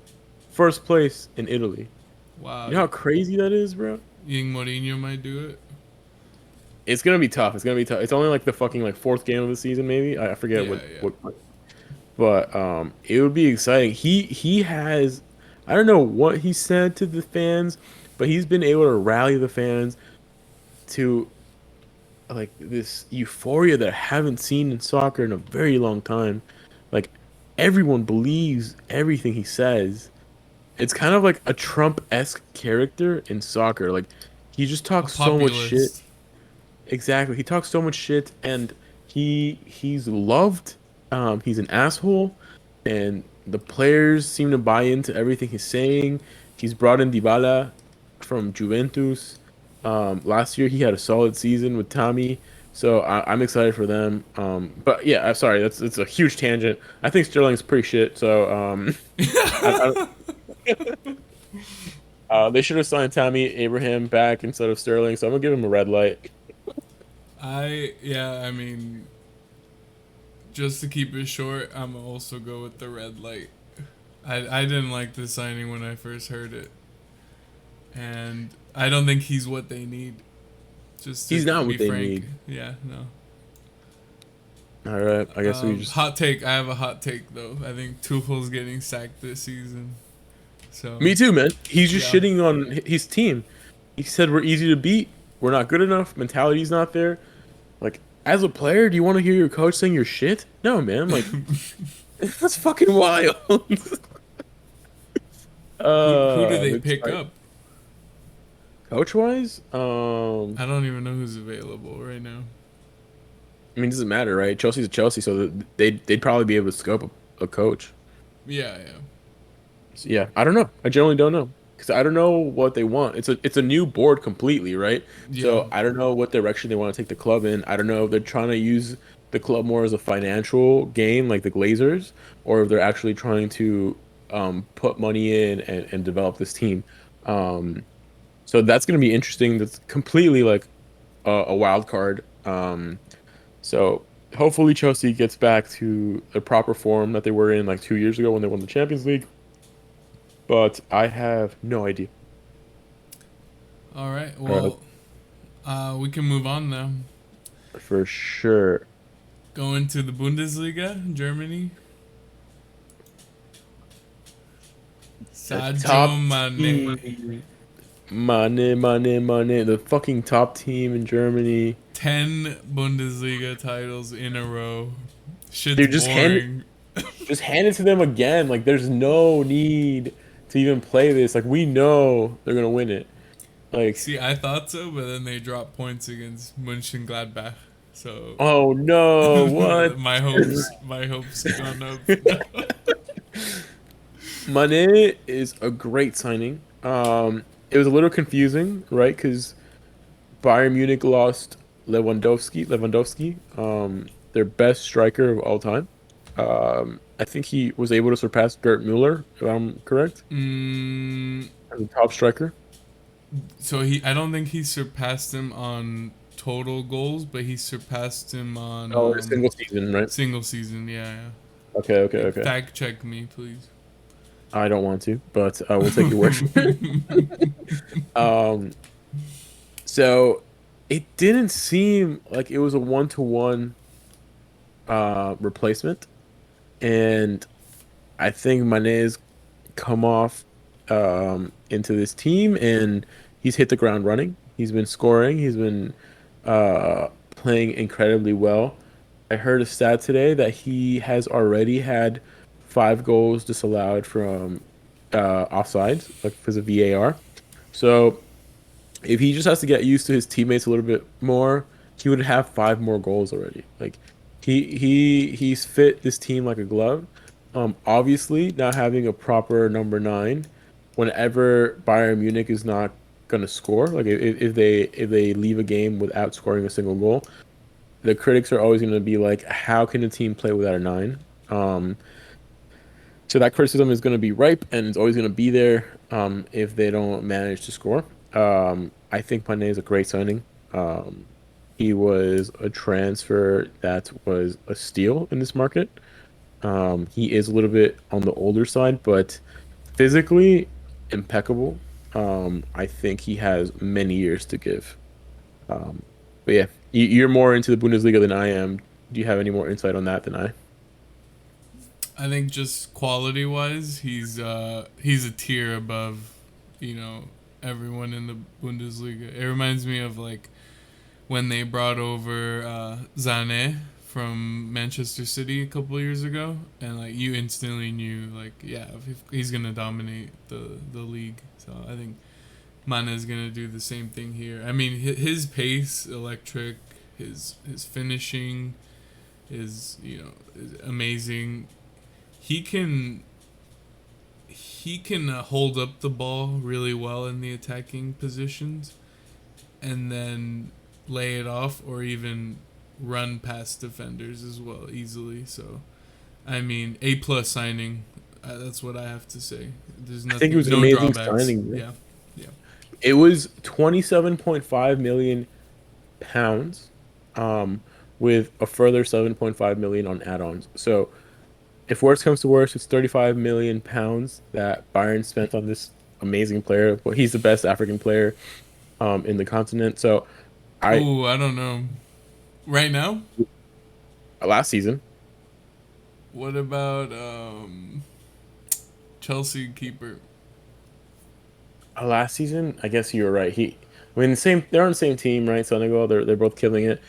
first place in Italy. Wow, You know how crazy that is, bro? you think Mourinho might do it? It's gonna be tough. It's gonna be tough. It's only like the fucking like fourth game of the season, maybe. I forget Yeah, yeah. what. But it would be exciting. He has, I don't know what he said to the fans, but he's been able to rally the fans to like this euphoria that I haven't seen in soccer in a very long time. Like everyone believes everything he says. It's kind of like a Trump-esque character in soccer. Like he just A talks so much shit. populist. Exactly. He talks so much shit and he's loved. He's an asshole and the players seem to buy into everything he's saying. He's brought in Dybala from Juventus. Last year he had a solid season with Tommy. So I'm excited for them. But yeah, I'm sorry. It's a huge tangent. I think Sterling's pretty shit. So I They should have signed Tammy Abraham back instead of Sterling, so I'm gonna give him a red light. I mean, just to keep it short, I'm also go with the red light. I didn't like the signing when I first heard it, and I don't think he's what they need. Just to He's not be what they frank, need. yeah, no. All right, I guess we just. Hot take. I have a hot take though. I think Tuchel's getting sacked this season. So Me too, man. He's just yeah. shitting on his team. He said we're easy to beat. We're not good enough. Mentality's not there. Like, as a player, do you want to hear your coach saying you're shit? No, man. Like, that's fucking wild. Who do they It's pick like, up? coach wise, I don't even know who's available right now. I mean, it doesn't matter, right? Chelsea's a Chelsea, so they'd probably be able to scope a coach. Yeah, yeah, So, yeah, I don't know. I generally don't know because I don't know what they want. It's a new board completely, right? yeah. So I don't know what direction they want to take the club in. I don't know if they're trying to use the club more as a financial gain, like the Glazers, or if they're actually trying to put money in and develop this team. Um, so that's going to be interesting. That's completely like a wild card. So hopefully Chelsea gets back to the proper form that they were in like 2 years ago when they won the Champions League. But I have no idea. All right. Uh, Well, we can move on now. for sure. Going to the Bundesliga, Germany. The Sadio top Mane. team. Money. The fucking top team in Germany. 10 Bundesliga titles in a row. Shit's Dude, just boring. hand it to them again. Like there's no need to even play this. Like we know they're gonna win it. Like, See, I thought so, but then they dropped points against Mönchengladbach. So oh no, what? my hopes gone up. Mane is a great signing. It was a little confusing, right? Because Bayern Munich lost Lewandowski, their best striker of all time. I think he was able to surpass Gerd Mueller, if I'm correct, mm, as a top striker. so I don't think he surpassed him on total goals, but he surpassed him on Oh, in a single season, right? single season. Yeah, Okay, yeah. okay. Fact check me, please. I don't want to, but we'll take your word for it. Um, so it didn't seem like it was a one-to-one replacement, and I think Mane's come off into this team and he's hit the ground running. He's been scoring. He's been playing incredibly well. I heard a stat today that he has already had 5 goals disallowed from offsides, like because of VAR. So if he just has to get used to his teammates a little bit more, he would have 5 more goals already. Like he's fit this team like a glove. Obviously, not having a proper number nine, whenever Bayern Munich is not gonna score, like if they leave a game without scoring a single goal, the critics are always gonna be like, how can a team play without a nine? Um, so that criticism is gonna be ripe and it's always gonna be there if they don't manage to score. I think Mane is a great signing. Um, he was a transfer that was a steal in this market. He is a little bit on the older side, but physically impeccable. I think he has many years to give. Um, but yeah, you're more into the Bundesliga than I am. Do you have any more insight on that than I? I think just quality wise, he's a tier above, everyone in the Bundesliga. It reminds me of like when they brought over Zane from Manchester City a couple years ago, and like you instantly knew like yeah he's gonna dominate the league. So I think Mane is gonna do the same thing here. I mean his pace, electric, his finishing is amazing. He can hold up the ball really well in the attacking positions, and then lay it off or even run past defenders as well easily. So, I mean, A plus signing That's what I have to say. There's I think it was an no amazing drawbacks. signing, bro. Yeah, yeah. It was 27.5 million pounds, um, with a further 7.5 million on add-ons. So if worst comes to worst, it's 35 million pounds that Bayern spent on this amazing player. Well, he's the best African player in the continent. So I Ooh, I don't know. Right now, last season, what about Chelsea keeper? last season, I guess you were right. I mean, they're on the same team, right? Senegal, they're both killing it.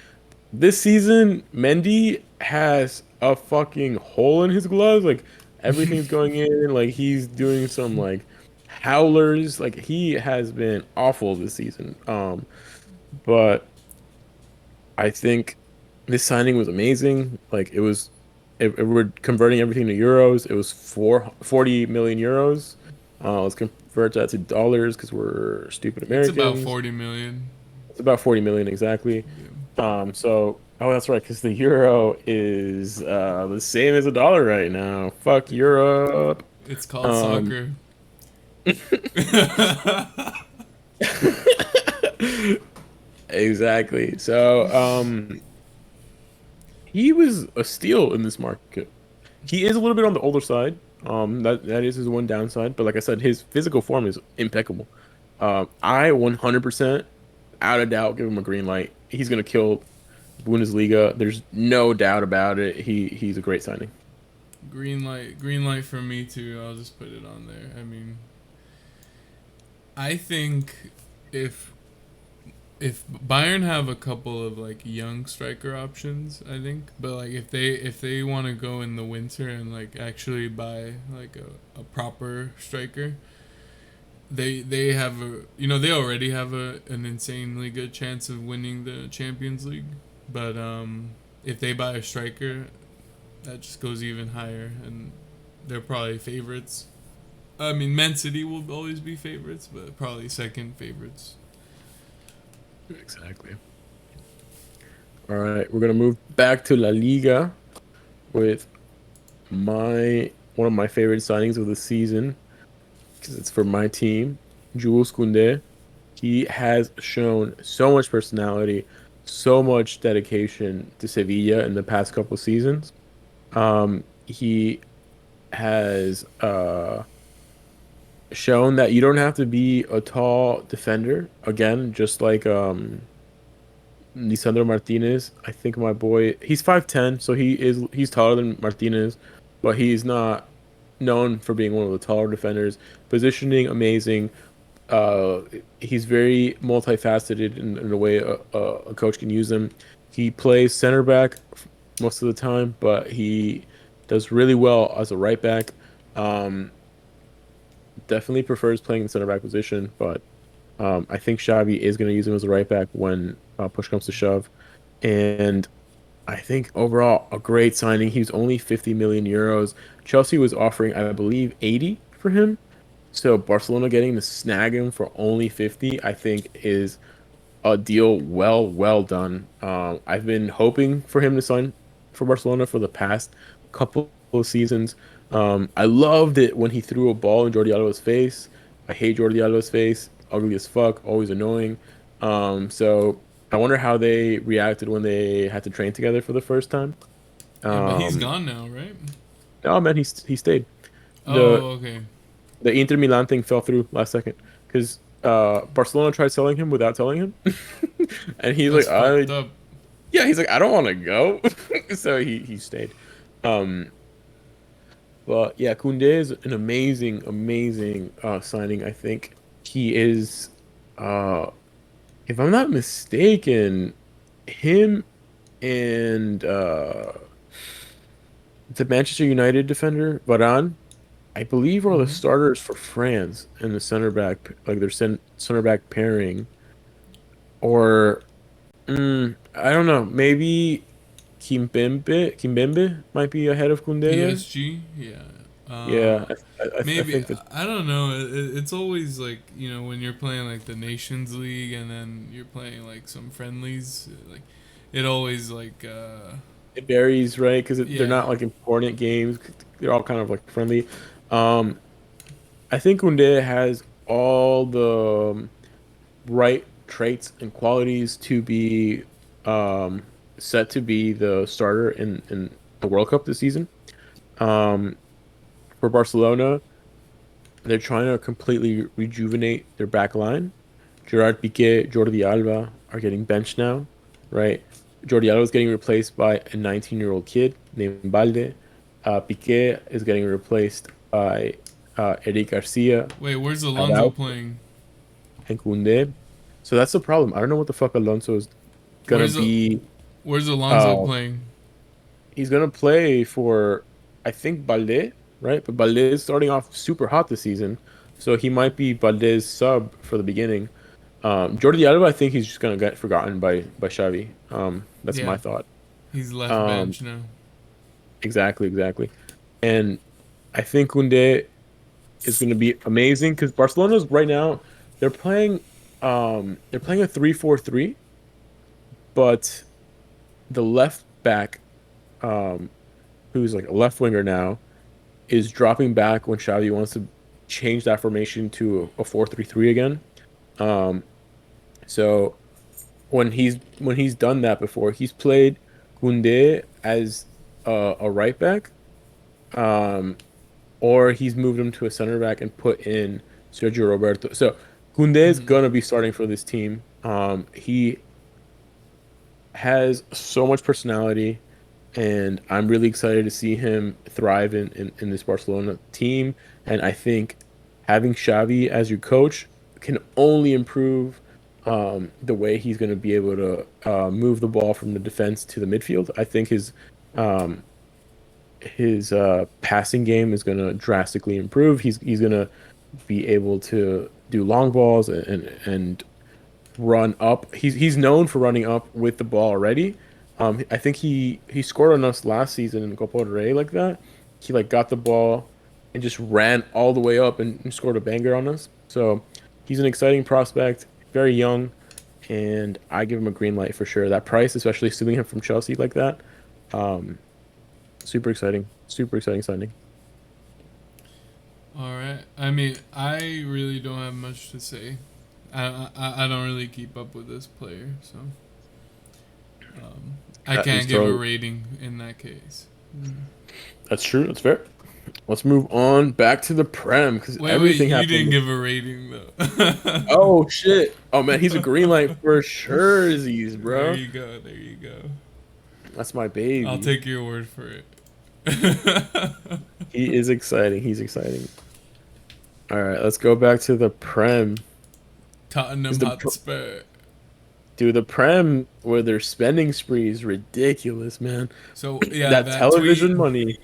This season, Mendy has a fucking hole in his gloves. Like everything's going in. Like he's doing some like howlers. Like he has been awful this season. But I think this signing was amazing. Like it was, if we're converting everything to euros, it was 40 million euros. Let's convert that to dollars because we're stupid It's about Americans. 40 million. It's about 40 million exactly. Yeah. Oh, that's right, because the euro is the same as a dollar right now. Fuck Europe. It's called Um, soccer. exactly. He was a steal in this market. He is a little bit on the older side. That is his one downside, but like I said, his physical form is impeccable. I 100% out of doubt give him a green light. He's gonna kill Bundesliga. There's no doubt about it. He's a great signing. Green light for me too. I'll just put it on there. I mean, I think if if Bayern have a couple of like young striker options, I think, but like if they want to go in the winter and like actually buy like a proper striker, they have a they already have an insanely good chance of winning the Champions League, but if they buy a striker, that just goes even higher, and they're probably favorites. I mean, Man City will always be favorites, but probably second favorites. Exactly. All right, we're gonna move back to La Liga with my one of my favorite signings of the season because it's for my team, Jules Koundé. He has shown so much personality, so much dedication to Sevilla in the past couple seasons. He has shown that you don't have to be a tall defender. Again, just like Lisandro Martinez. I think my boy, he's 5'10", so he's taller than Martinez, but he's not known for being one of the taller defenders. Positioning amazing. Uh, he's very multifaceted in the way a coach can use him. He plays center back most of the time, but he does really well as a right back. Um, Definitely prefers playing the center back position, but I think Xavi is going to use him as a right back when push comes to shove. And I think overall a great signing. He's only 50 million euros. Chelsea was offering, I believe, 80 for him. So Barcelona getting to snag him for only 50, I think is a deal well done. I've been hoping for him to sign for Barcelona for the past couple of seasons. I loved it when he threw a ball in Jordi Alba's face. I hate Jordi Alba's face, ugly as fuck, always annoying. So I wonder how they reacted when they had to train together for the first time. Yeah, but he's Um, gone now, right? oh man, he stayed. The Oh, okay. the Inter Milan thing fell through last second because Barcelona tried selling him without telling him, and he's That's like, fucked I up. yeah, he's like, I don't want to go, so he stayed. Um, but yeah, Koundé is an amazing signing. I think he is, uh, if I'm not mistaken, him and the Manchester United defender Varane, I believe, are the Hmm. starters for France in the center back, like their center back pairing. Or I don't know, maybe Kimpembe might be ahead of Koundé there. PSG, yeah. Yeah, I Maybe think that I don't know. It's always like when you're playing like the Nations League and then you're playing like some friendlies, like it always like it varies, right? Because they're yeah. not like important games. They're all kind of like friendly. Um, I think Koundé has all the right traits and qualities to be um, set to be the starter in the World Cup this season. Um, for Barcelona, they're trying to completely rejuvenate their back line. Gerard Piqué, Jordi Alba are getting benched now, right? Jordi Alba is getting replaced by a 19-year-old kid named Balde. Piqué is getting replaced by Eric Garcia, Wait, where's Alonso Araujo, playing? and Koundé. So that's the problem. I don't know what the fuck Alonso is gonna Where's be. where's Alonso Uh, playing? he's gonna play for, I think, Balde, right? But Balde is starting off super hot this season, so he might be Balde's sub for the beginning. Jordi Alba, I think he's just gonna get forgotten by Xavi. That's my Yeah, thought. he's left Um, bench now. exactly, exactly. And I think Koundé is gonna be amazing because Barcelona's right now they're playing they're playing a 3-4-3, but the left back, um, who's like a left winger now, is dropping back when Xavi wants to change that formation to a 4-3-3 again. Um, so when he's done that before, he's played Koundé as a right back, um, or he's moved him to a center back and put in Sergio Roberto. So Koundé is Mm-hmm. gonna be starting for this team. He has so much personality, and I'm really excited to see him thrive in this Barcelona team. And I think having Xavi as your coach can only improve the way he's going to be able to move the ball from the defense to the midfield. I think um, his passing game is going to drastically improve. He's going to be able to do long balls and run up. He's known for running up with the ball already. I think he scored on us last season in Copa del Rey like that. He like got the ball and just ran all the way up and scored a banger on us. So he's an exciting prospect, very young, and I give him a green light for sure. That price, especially stealing him from Chelsea like that, um, super exciting signing. All right. I mean, I really don't have much to say. I don't really keep up with this player, so I He's can't give a throwing. rating in that case. Mm. That's true. That's fair. Let's move on back to the Prem because Wait, everything you didn't happened. give a rating though. Oh shit. Oh man, he's a green light for surezies, There bro. you go. There you go. That's my I'll baby. take your word for it. He is exciting. He's exciting. All right, let's go back to the Prem. Is Tottenham Hotspur. dude, the Prem where their spending spree is ridiculous, man. So yeah, That that tweet. television money.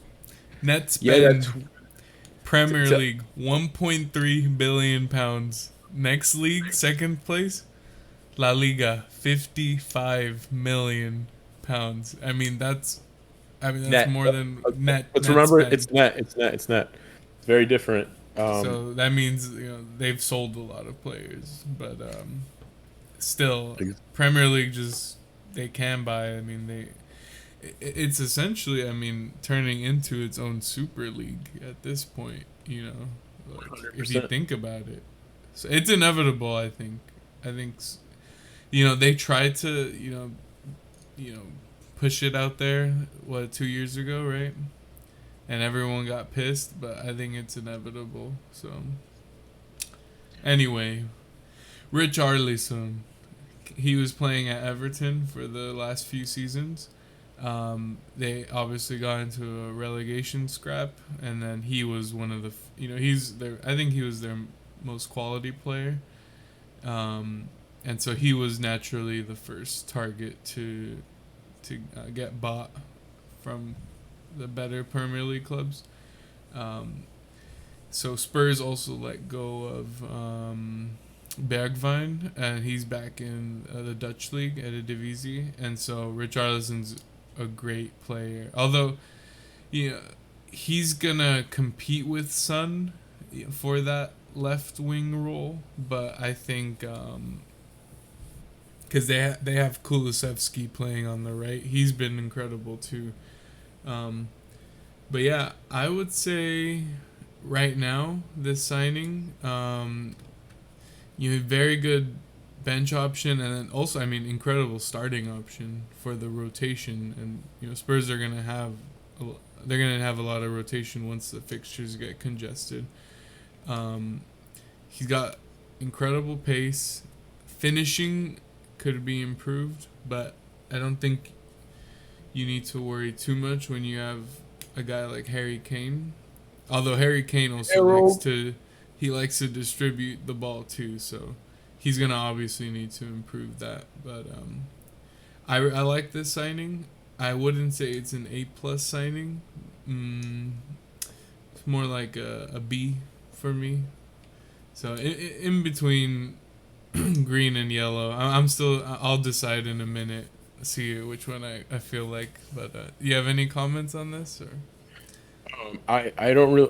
Net Yeah, that spend Premier League 1.3 billion pounds. Next league, second place, La Liga, 55 million pounds. I mean that's net. more than Let's net remember spend. it's net. It's net. It's net. It's very different. So that means they've sold a lot of players, but still Premier League just they can buy. I mean it's essentially turning into its own super league at this point. Like if you 100%. think about it, so it's inevitable. I think they tried to push it out there 2 years ago, right? And everyone got pissed, but I think it's inevitable. So anyway, Rich Arlison, he was playing at Everton for the last few seasons. They obviously got into a relegation scrap, and then he was one of the he's their I think he was their most quality player. And so he was naturally the first target to get bought from the better Premier League clubs. Um, so Spurs also let go of Bergwijn, and he's back in the Dutch league at Eredivisie, and so Richarlison's a great player. Although, you know, he's gonna compete with Son for that left wing role, but I think because they have Kulusevski playing on the right, he's been incredible too. But yeah, I would say right now, this signing, you have very good bench option, and then also, I mean, incredible starting option for the rotation. And Spurs are gonna have they're gonna have a lot of rotation once the fixtures get congested. Um, he's got incredible pace. Finishing could be improved, but I don't think you need to worry too much when you have a guy like Harry Kane. Although Harry Kane also likes Harold. to distribute the ball too, so he's gonna obviously need to improve that. But I like this signing. I wouldn't say it's an A+ signing. It's more like a B for me. So in between green and yellow, I'm still. I'll decide in a minute. See which one I feel like. But you have any comments on this or? I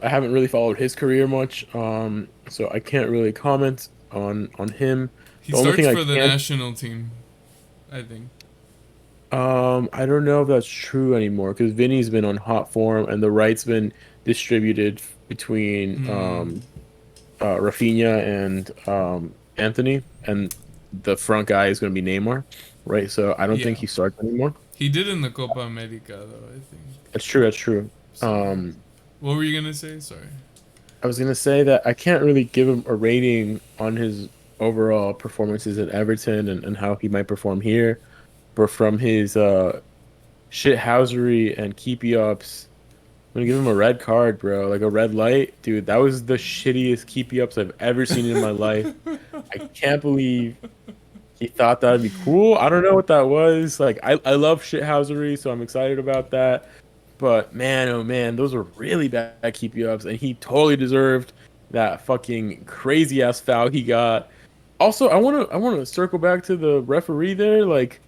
haven't really followed his career much, so I can't really comment on him. He The only thing starts I for the can national team, I think. I don't know if that's true anymore because Vinny's been on hot form and the right's been distributed between Hmm. Rafinha and Anthony, and the front guy is going to be Neymar, right? So I don't think Yeah, he starts anymore. he did in the Copa America though. I think. That's true. That's true. So, Um, what were you gonna say? Sorry. I was gonna say that I can't really give him a rating on his overall performances at Everton and how he might perform here, but from his shithousery and keepy ups, I'm gonna give him a red card, bro. Like a red light, dude. That was the shittiest keepy ups I've ever seen in my life. I can't believe he thought that'd be cool. I don't know what that was. Like I love shithousery, so I'm excited about that. But man, oh man, those were really bad keepy ups, and he totally deserved that fucking crazy ass foul he got. Also, I wanna circle back to the referee there. Like,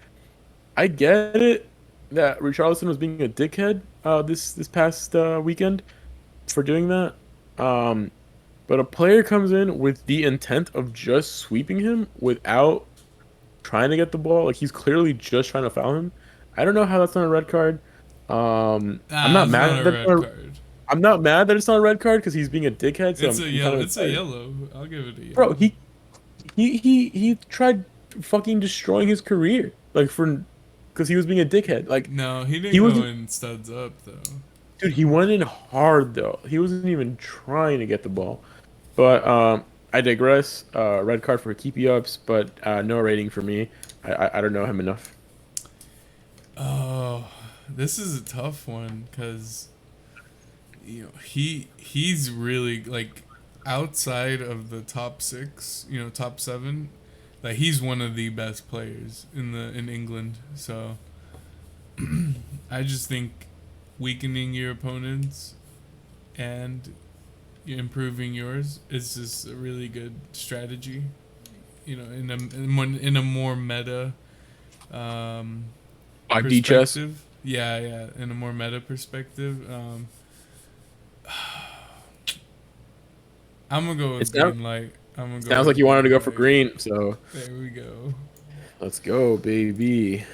I get it that Richarlison was being a dickhead this past weekend for doing that. Um, but a player comes in with the intent of just sweeping him without trying to get the ball. Like he's clearly just trying to foul him. I don't know how that's not a red card. I'm Ah, not it's not mad a that it's red not, card. I'm not mad that it's not a red card because he's being a dickhead. So It's I'm, a I'm kind yellow. of It's a excited. yellow. I'll give it a Bro, yellow. he tried fucking destroying his career like for because he was being a dickhead. Like No, he he didn't was go in studs up though. dude. He went in hard though. He wasn't even trying to get the ball. But I digress. Red card for keepy ups, but no rating for me. I don't know him enough. Oh, this is a tough one because he's really like outside of the top six, top seven. Like he's one of the best players in England. So I just think weakening your opponents and improving yours is just a really good strategy. In a more meta um, 5D chess. perspective. Yeah, yeah. In a more meta perspective, I'm gonna go It with sounds green light. I'm gonna go sounds like with you wanted to green go for light. green, so There we go. let's go, baby.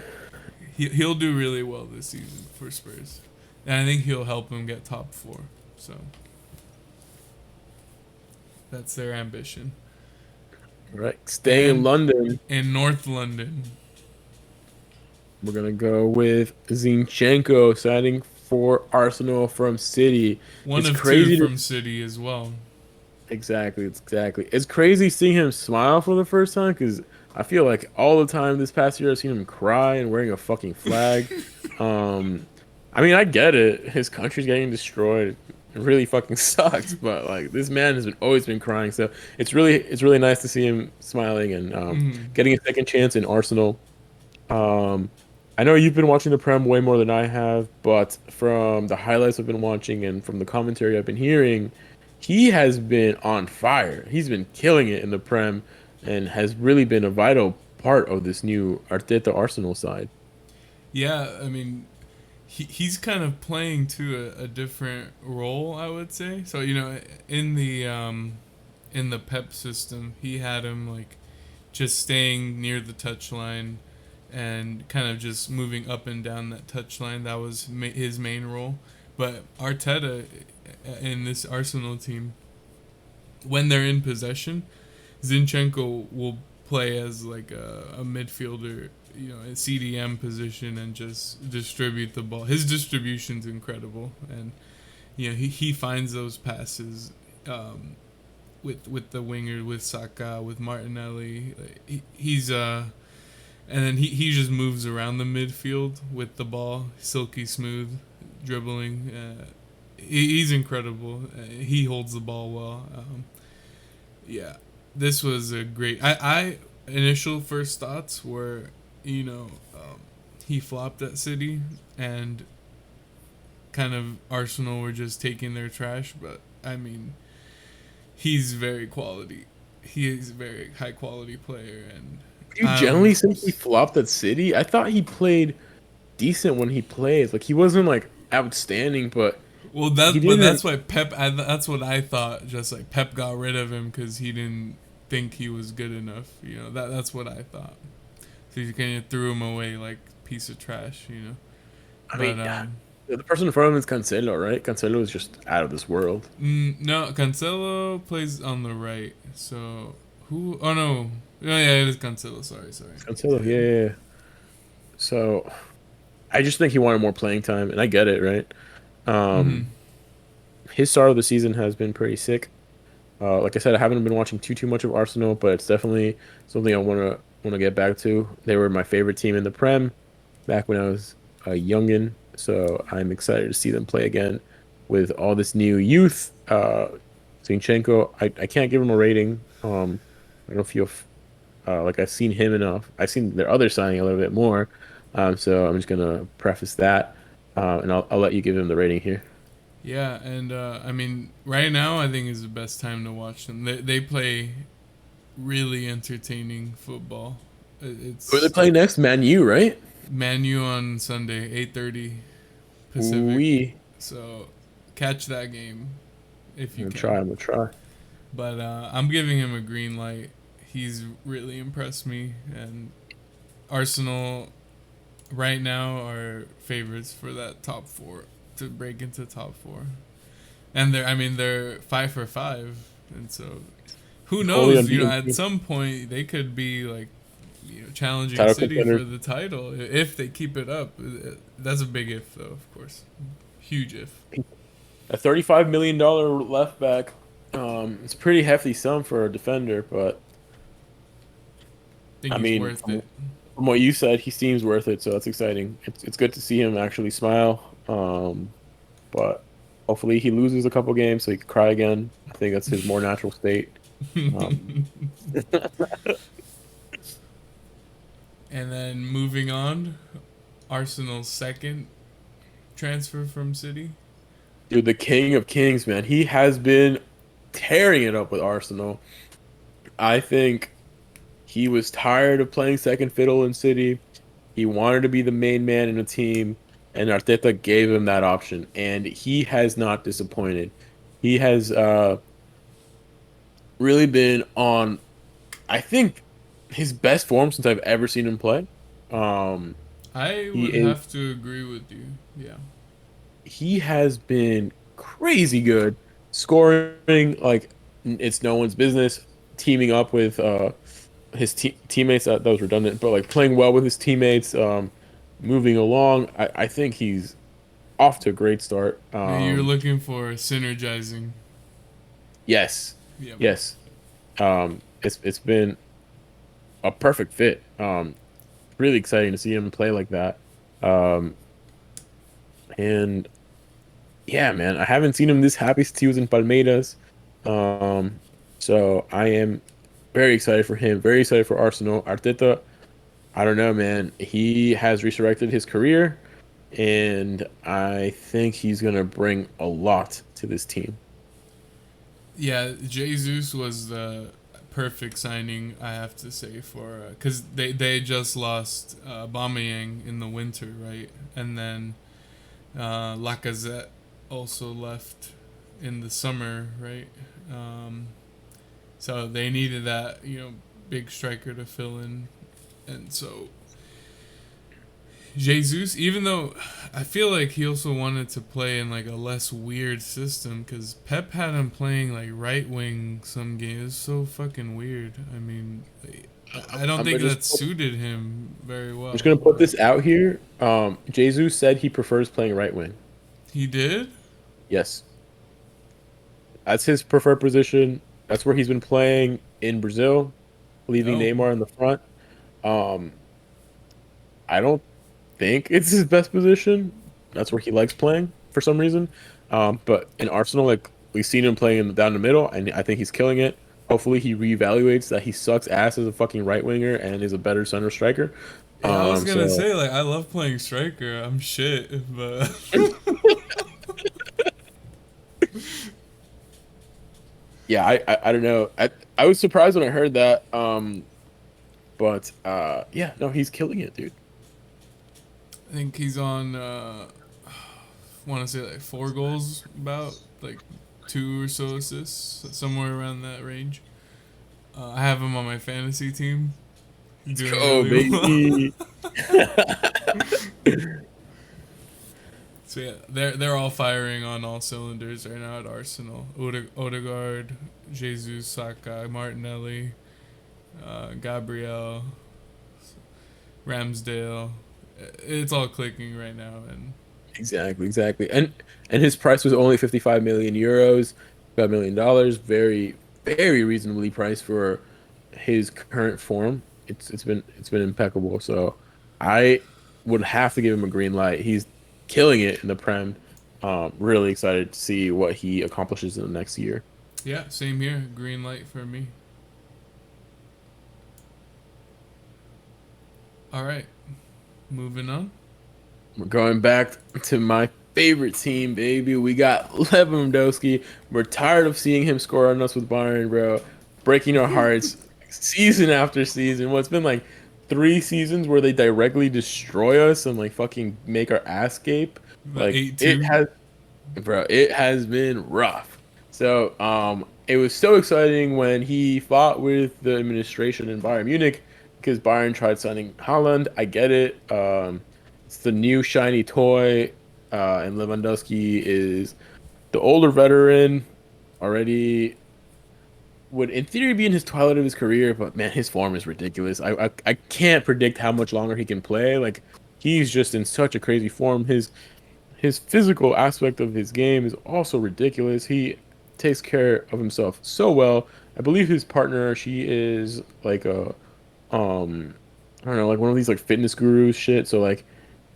He'll do really well this season for Spurs, and I think he'll help them get top four. So that's their ambition. All right, staying in And London, in North London, we're gonna go with Zinchenko signing for Arsenal from City. one It's of two crazy to from City as well. exactly. It's crazy seeing him smile for the first time because I feel like all the time this past year I've seen him cry and wearing a fucking flag. Um, I mean I get it. His country's getting destroyed. It really fucking sucks, but like this man has been always been crying. So it's really nice to see him smiling and Mm. getting a second chance in Arsenal. Um, I know you've been watching the Prem way more than I have, but from the highlights I've been watching and from the commentary I've been hearing, he has been on fire. He's been killing it in the Prem and has really been a vital part of this new Arteta Arsenal side. Yeah, I mean, he's kind of playing to a different role, I would say. So in the Pep system, he had him like just staying near the touchline and kind of just moving up and down that touchline. That was his main role. But Arteta in this Arsenal team, when they're in possession, Zinchenko will play as like a midfielder, a CDM position, and just distribute the ball. His distribution's incredible, and he finds those passes with the winger, with Saka, with Martinelli. He's and then he just moves around the midfield with the ball, silky smooth, dribbling. He's incredible. He holds the ball well. Yeah, this was a great. I initial first thoughts were, he flopped at City, and kind of Arsenal were just taking their trash. But I mean, he's very quality. He is a very high quality player, and You generally think he flopped at City? I thought he played decent when he plays. Like he wasn't like outstanding, but well, he that's didn't. why Pep. That's what I thought. Just like Pep got rid of him because he didn't think he was good enough. That's what I thought. So he kind of threw him away like piece of trash. I But mean, the person in front of him is Cancelo, right? Cancelo is just out of this world. no, Cancelo plays on the right. So who? Oh no, oh, yeah, it is Cancelo. Sorry. Cancelo, Yeah. yeah, yeah, yeah. So I just think he wanted more playing time, and I get it, right? Mm-hmm. Um, his start of the season has been pretty sick. Like I said, I haven't been watching too much of Arsenal, but it's definitely something I wanna get back to. They were my favorite team in the Prem back when I was a youngin, so I'm excited to see them play again with all this new youth. Zinchenko, I can't give him a rating. I don't feel like I've seen him enough. I've seen their other signing a little bit more, so I'm just gonna preface that, and I'll let you give him the rating here. Yeah, and I mean, right now I think is the best time to watch them. They play really entertaining football. Who are they It's playing next? Man U, right? Manu on Sunday, 8:30 Pacific. We. So catch that game if I'm you gonna try. can. I'm gonna try. But I'm giving him a green light. He's really impressed me, and Arsenal right now are favorites for that top four to break into top four. And they're 5 for 5, and so who Only knows? unbeaten At team. some point they could be like, challenging Title City for contenders. the title if they keep it up. That's a big if, though, of course, huge if. A $35 million left back. It's a pretty hefty sum for a defender, but Think I he's mean, worth it. from what you said, he seems worth it, so that's exciting. It's good to see him actually smile. But hopefully he loses a couple games so he can cry again. I think that's his more natural state. Um, And then moving on, Arsenal's second transfer from City. dude, the King of Kings, man, he has been tearing it up with Arsenal. I think he was tired of playing second fiddle in City. He wanted to be the main man in the team, and Arteta gave him that option, and he has not disappointed. He has really been on, I think, his best form since I've ever seen him play. Um, I he would is have to agree with you. Yeah. he has been crazy good, scoring like it's no one's business, teaming up with his teammates. That was redundant, but like playing well with his teammates, moving along. I think he's off to a great start. You're looking for synergizing. Yes, Yep. yes. It's been a perfect fit. Really exciting to see him play like that. Um, and yeah, man, I haven't seen him this happy since he was in Palmeiras. Um, so I am very excited for him. Very excited for Arsenal. Arteta, I don't know, man. He has resurrected his career, and I think he's gonna bring a lot to this team. Yeah, Jesus was the perfect signing, I have to say, for because they just lost Aubameyang in the winter, right? And then Lacazette also left in the summer, right? Um, so they needed that big striker to fill in, and so Jesus, even though I feel like he also wanted to play in like a less weird system because Pep had him playing like right wing some games. It's so fucking weird. I mean, I don't I'm think gonna that suited him very just well. gonna put this out here. Jesus said he prefers playing right wing. He did? Yes, that's his preferred position. That's where he's been playing in Brazil, leaving Oh. Neymar in the front. Um, I don't think it's his best position. That's where he likes playing for some reason. But in Arsenal, like we've seen him playing down the middle, and I think he's killing it. Hopefully, he reevaluates that he sucks ass as a fucking right winger and is a better center striker. Yeah, I was gonna So say like I love playing striker. I'm shit, but yeah, I don't know. I was surprised when I heard that. But yeah, no, he's killing it, dude. I think he's on. Want to say like 4 goals, about like 2 or so assists, somewhere around that range. I have him on my fantasy team, Let's doing go, really well. baby. So yeah, they're all firing on all cylinders right now at Arsenal. Odegaard, Jesus, Saka, Martinelli, Gabriel, Ramsdale. It's all clicking right now, and Exactly, exactly. And his price was only 55 million euros, $5 million. Very, very reasonably priced for his current form. It's been impeccable. So I would have to give him a green light. He's killing it in the Prem. Really excited to see what he accomplishes in the next year. yeah, same here. Green light for me. All right, moving on. We're going back to my favorite team, baby. We got Lewandowski. We're tired of seeing him score on us with Bayern, bro. Breaking our hearts season after season. Well, it's been like 3 seasons where they directly destroy us and like fucking make our ass gape. The Like eight it two. has, bro. It has been rough. So, it was so exciting when he fought with the administration in Bayern Munich because Bayern tried signing Haaland. I get it. It's the new shiny toy, and Lewandowski is the older veteran, already would in theory be in his twilight of his career, but man, his form is ridiculous. I can't predict how much longer he can play. Like he's just in such a crazy form. His physical aspect of his game is also ridiculous. He takes care of himself so well. I believe his partner, she is like a I don't know, like one of these like fitness gurus shit. So like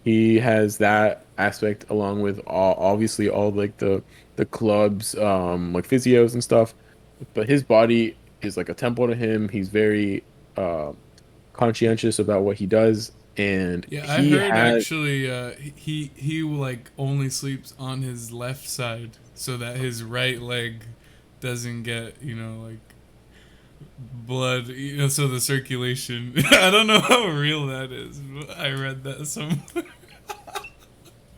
he has that aspect along with all obviously all like the clubs like physios and stuff. But his body is like a temple to him. He's very uh conscientious about what he does and Yeah, I he heard has actually he like only sleeps on his left side so that his right leg doesn't get, like blood, so the circulation. I don't know how real that is, but I read that somewhere.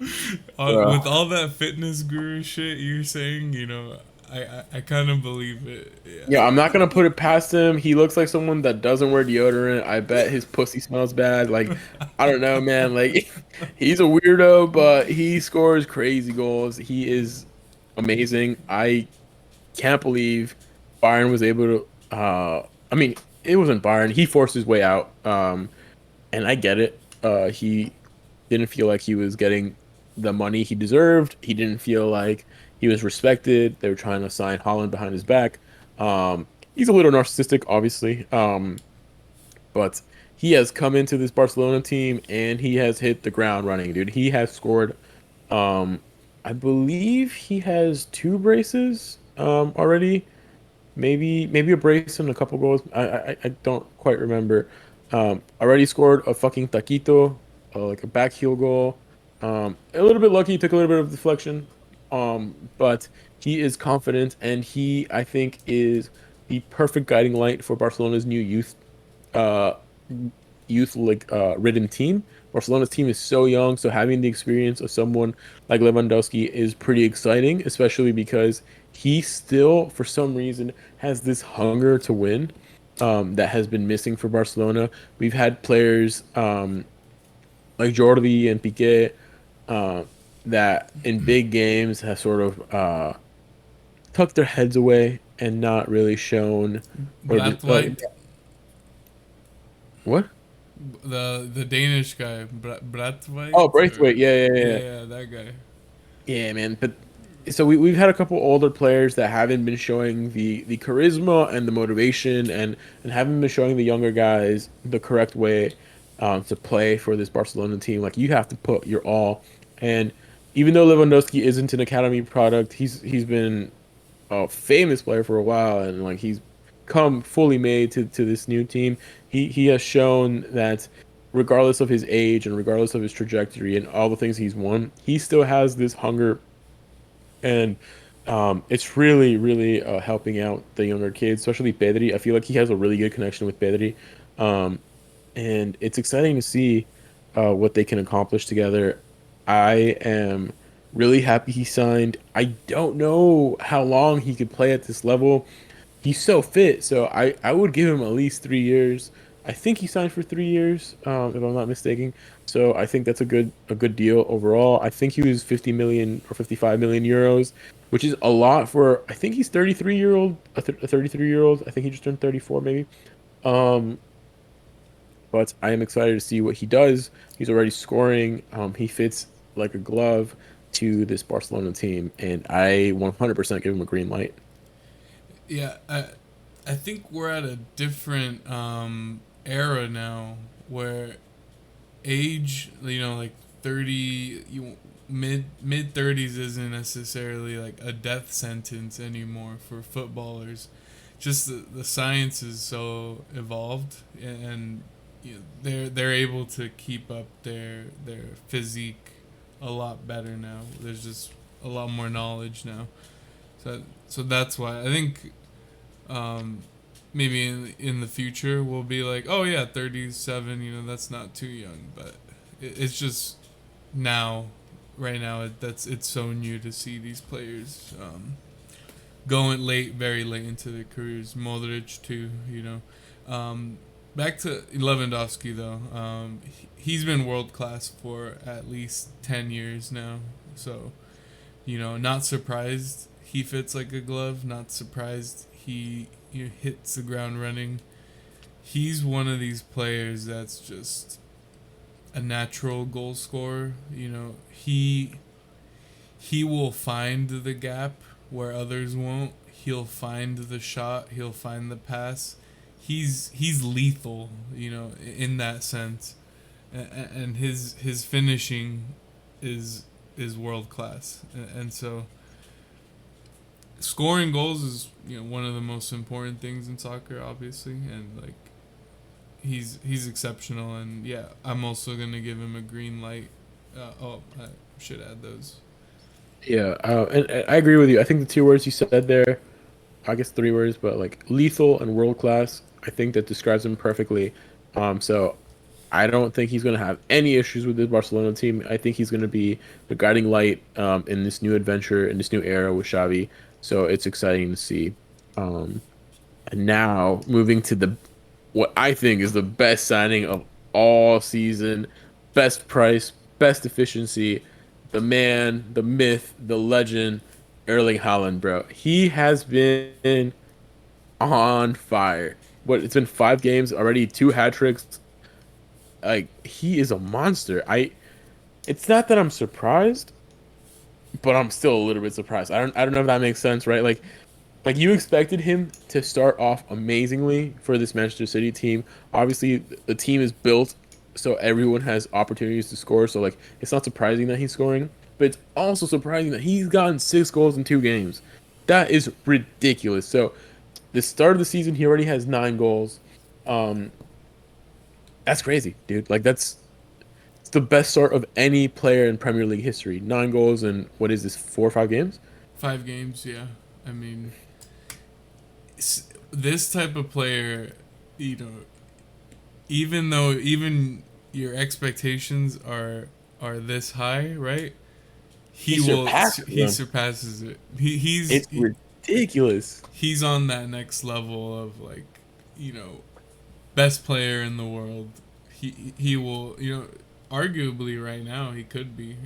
With uh, all that fitness guru shit you're saying, I kind of believe it. yeah, Yeah. I'm not gonna put it past him. He looks like someone that doesn't wear deodorant. I bet his pussy smells bad. Like, I don't know, man. Like, he's a weirdo, but he scores crazy goals. He is amazing. I can't believe Bayern was able to. I mean, it wasn't Bayern. He forced his way out. And I get it. He didn't feel like he was getting the money he deserved. He didn't feel like he was respected. They were trying to sign Holland behind his back. He's a little narcissistic, obviously. But he has come into this Barcelona team and he has hit the ground running, dude. He has scored. Um, I believe he has 2 braces already, maybe a brace and a couple goals. I don't quite remember. Already scored a fucking taquito, like a back heel goal. A little bit lucky, took a little bit of deflection. But he is confident, and he I think is the perfect guiding light for Barcelona's new uh, youth like ridden team. Barcelona's team is so young, so having the experience of someone like Lewandowski is pretty exciting, especially because he still, for some reason, has this hunger to win that has been missing for Barcelona. We've had players like Jordi and Piqué, uh, that in big games have sort of tucked their heads away and not really shown or Brathwaite, what? the Danish guy, Brathwaite, Oh, Braithwaite. or Yeah, yeah, yeah, yeah. yeah, that guy. Yeah, man. But so we've had a couple older players that haven't been showing the charisma and the motivation and haven't been showing the younger guys the correct way to play for this Barcelona team. Like you have to put your all. And even though Lewandowski isn't an academy product, he's been a famous player for a while, and like he's come fully made to this new team. He has shown that regardless of his age and regardless of his trajectory and all the things he's won, he still has this hunger, and it's really helping out the younger kids, especially Pedri. I feel like he has a really good connection with Pedri, um, and it's exciting to see what they can accomplish together. I am really happy he signed. I don't know how long he could play at this level. He's so fit, so I would give him at least 3 years. I think he signed for 3 years, if I'm not mistaken. So I think that's a good deal overall. I think he was 50 million or 55 million euros, which is a lot for. I think he's 33-year-old, a 33-year-old. I think he just turned 34 maybe. Um, but I am excited to see what he does. He's already scoring. He fits like a glove to this Barcelona team, and I 100% give him a green light. Yeah, I think we're at a different era now where age, like 30, mid 30s isn't necessarily like a death sentence anymore for footballers. Just the science is so evolved, and they're able to keep up their physique a lot better now. There's just a lot more knowledge now. So that's why I think maybe in the future we'll be like, oh yeah, 37. That's not too young, but it's just now, right now, it's so new to see these players going late, very late into their careers. Modric too, Back to Lewandowski though, he's been world class for at least 10 years now. So not surprised he fits like a glove. Not surprised he hits the ground running. He's one of these players that's just a natural goal scorer. He will find the gap where others won't. He'll find the shot. He'll find the pass. He's lethal, in that sense, and his finishing is world class, and so scoring goals is one of the most important things in soccer, obviously, and like he's exceptional, and yeah, I'm also gonna give him a green light. I should add those. Yeah, and I agree with you. I think the two words you said there, I guess three words, but like lethal and world class, I think that describes him perfectly. So I don't think he's going to have any issues with this Barcelona team. I think he's going to be the guiding light in this new adventure, in this new era with Xavi. So it's exciting to see. Um, and now moving to the what I think is the best signing of all season, best price, best efficiency, the man, the myth, the legend, Erling Haaland, bro. He has been on fire. What it's been 5 games already, two hat tricks. Like he is a monster. It's not that I'm surprised, but I'm still a little bit surprised. I don't know if that makes sense, right? Like you expected him to start off amazingly for this Manchester City team. Obviously, the team is built so everyone has opportunities to score. So like it's not surprising that he's scoring, but it's also surprising that he's gotten 6 goals in 2 games. That is ridiculous. So the start of the season, he already has 9 goals. Um, that's crazy, dude. Like that's it's the best start of any player in Premier League history. 9 goals in what is this, 4 or 5 games? 5 games, yeah. I mean, this type of player, you know, even though even your expectations are this high, right? He He will surpassed he them. surpasses it. It's ridiculous. He's on that next level of like, best player in the world. He will, arguably right now he could be.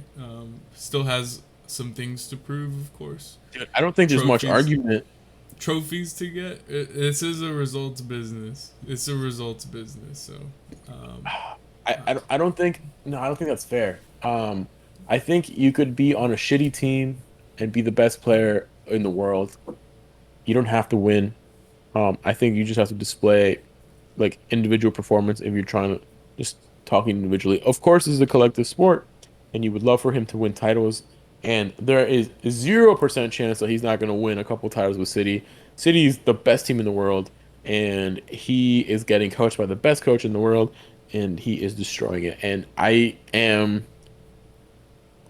Still has some things to prove, of course. Dude, I don't think there's much Trophies, argument. trophies to get. This is a results business. It's a results business. So, um, uh, I don't think no, I don't think that's fair. I think you could be on a shitty team and be the best player in the world. You don't have to win. I think you just have to display like individual performance if you're trying to just talking individually. Of course, this is a collective sport, and you would love for him to win titles. And there is 0% chance that he's not going to win a couple titles with City. City is the best team in the world, and he is getting coached by the best coach in the world, and he is destroying it. And I am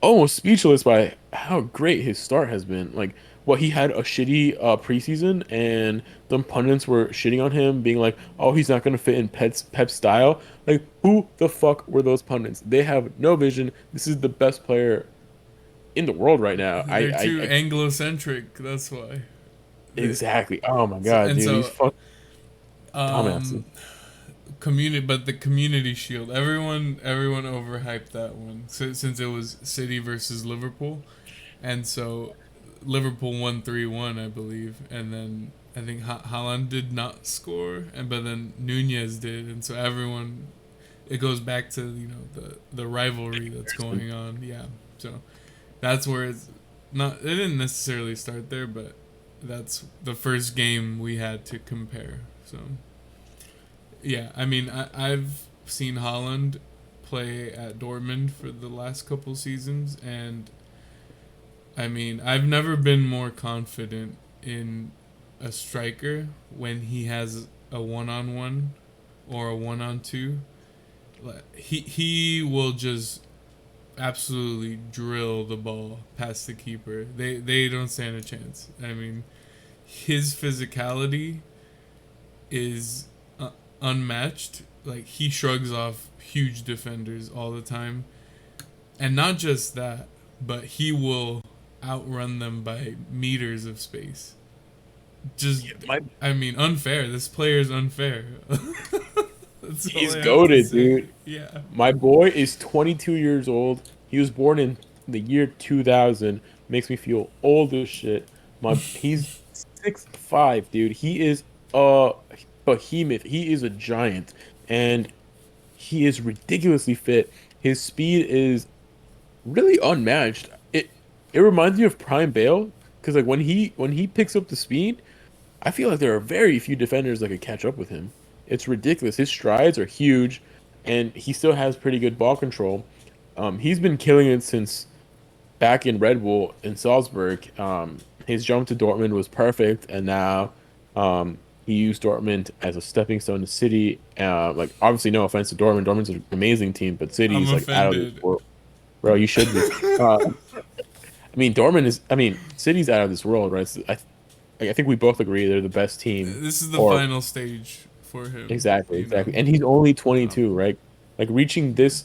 almost speechless by how great his start has been. Like, what he had a shitty preseason, and the pundits were shitting on him, being like, "Oh, he's not gonna fit in Pep's style." Like, who the fuck were those pundits? They have no vision. This is the best player in the world right now. they're too Anglo-centric. That's why. The, Exactly. Oh my so, god, and dude, these so, fuck dumbasses. um, community, but the Community Shield. Everyone overhyped that one. So, since it was City versus Liverpool, and so Liverpool won 3-1, I believe, and then I think Haaland did not score, and but then Nunez did, and so everyone, it goes back to the rivalry that's going on. Yeah, so that's where it's not. It didn't necessarily start there, but that's the first game we had to compare. So yeah, I mean I've seen Holland play at Dortmund for the last couple seasons, and I mean, I've never been more confident in a striker when he has a one-on-one or a one-on-two. He will just absolutely drill the ball past the keeper. They don't stand a chance. I mean, his physicality is unmatched. Like, he shrugs off huge defenders all the time, and not just that, but he will outrun them by meters of space. Just, Yeah, my I mean, unfair. This player is unfair. That's all He's I have to goaded, say. dude. Yeah. My boy is 22 years old. He was born in the year 2000. Makes me feel old as shit. He's 6'5", dude. He is a behemoth. He is a giant, and he is ridiculously fit. His speed is really unmatched. It reminds me of Prime Bale because like when he picks up the speed, I feel like there are very few defenders that could catch up with him. It's ridiculous. His strides are huge, and he still has pretty good ball control. He's been killing it since back in Red Bull in Salzburg. His jump to Dortmund was perfect, and now he used Dortmund as a stepping stone to City. Like obviously, no offense to Dortmund. Dortmund's an amazing team, but City I'm is like out of this offended. world. Bro, you should be. I mean, Dortmund is. I mean, City's out of this world, right? I think we both agree they're the best team. This is the Or final stage for him, exactly, you know. exactly. And he's only 22, Um, right? Like reaching this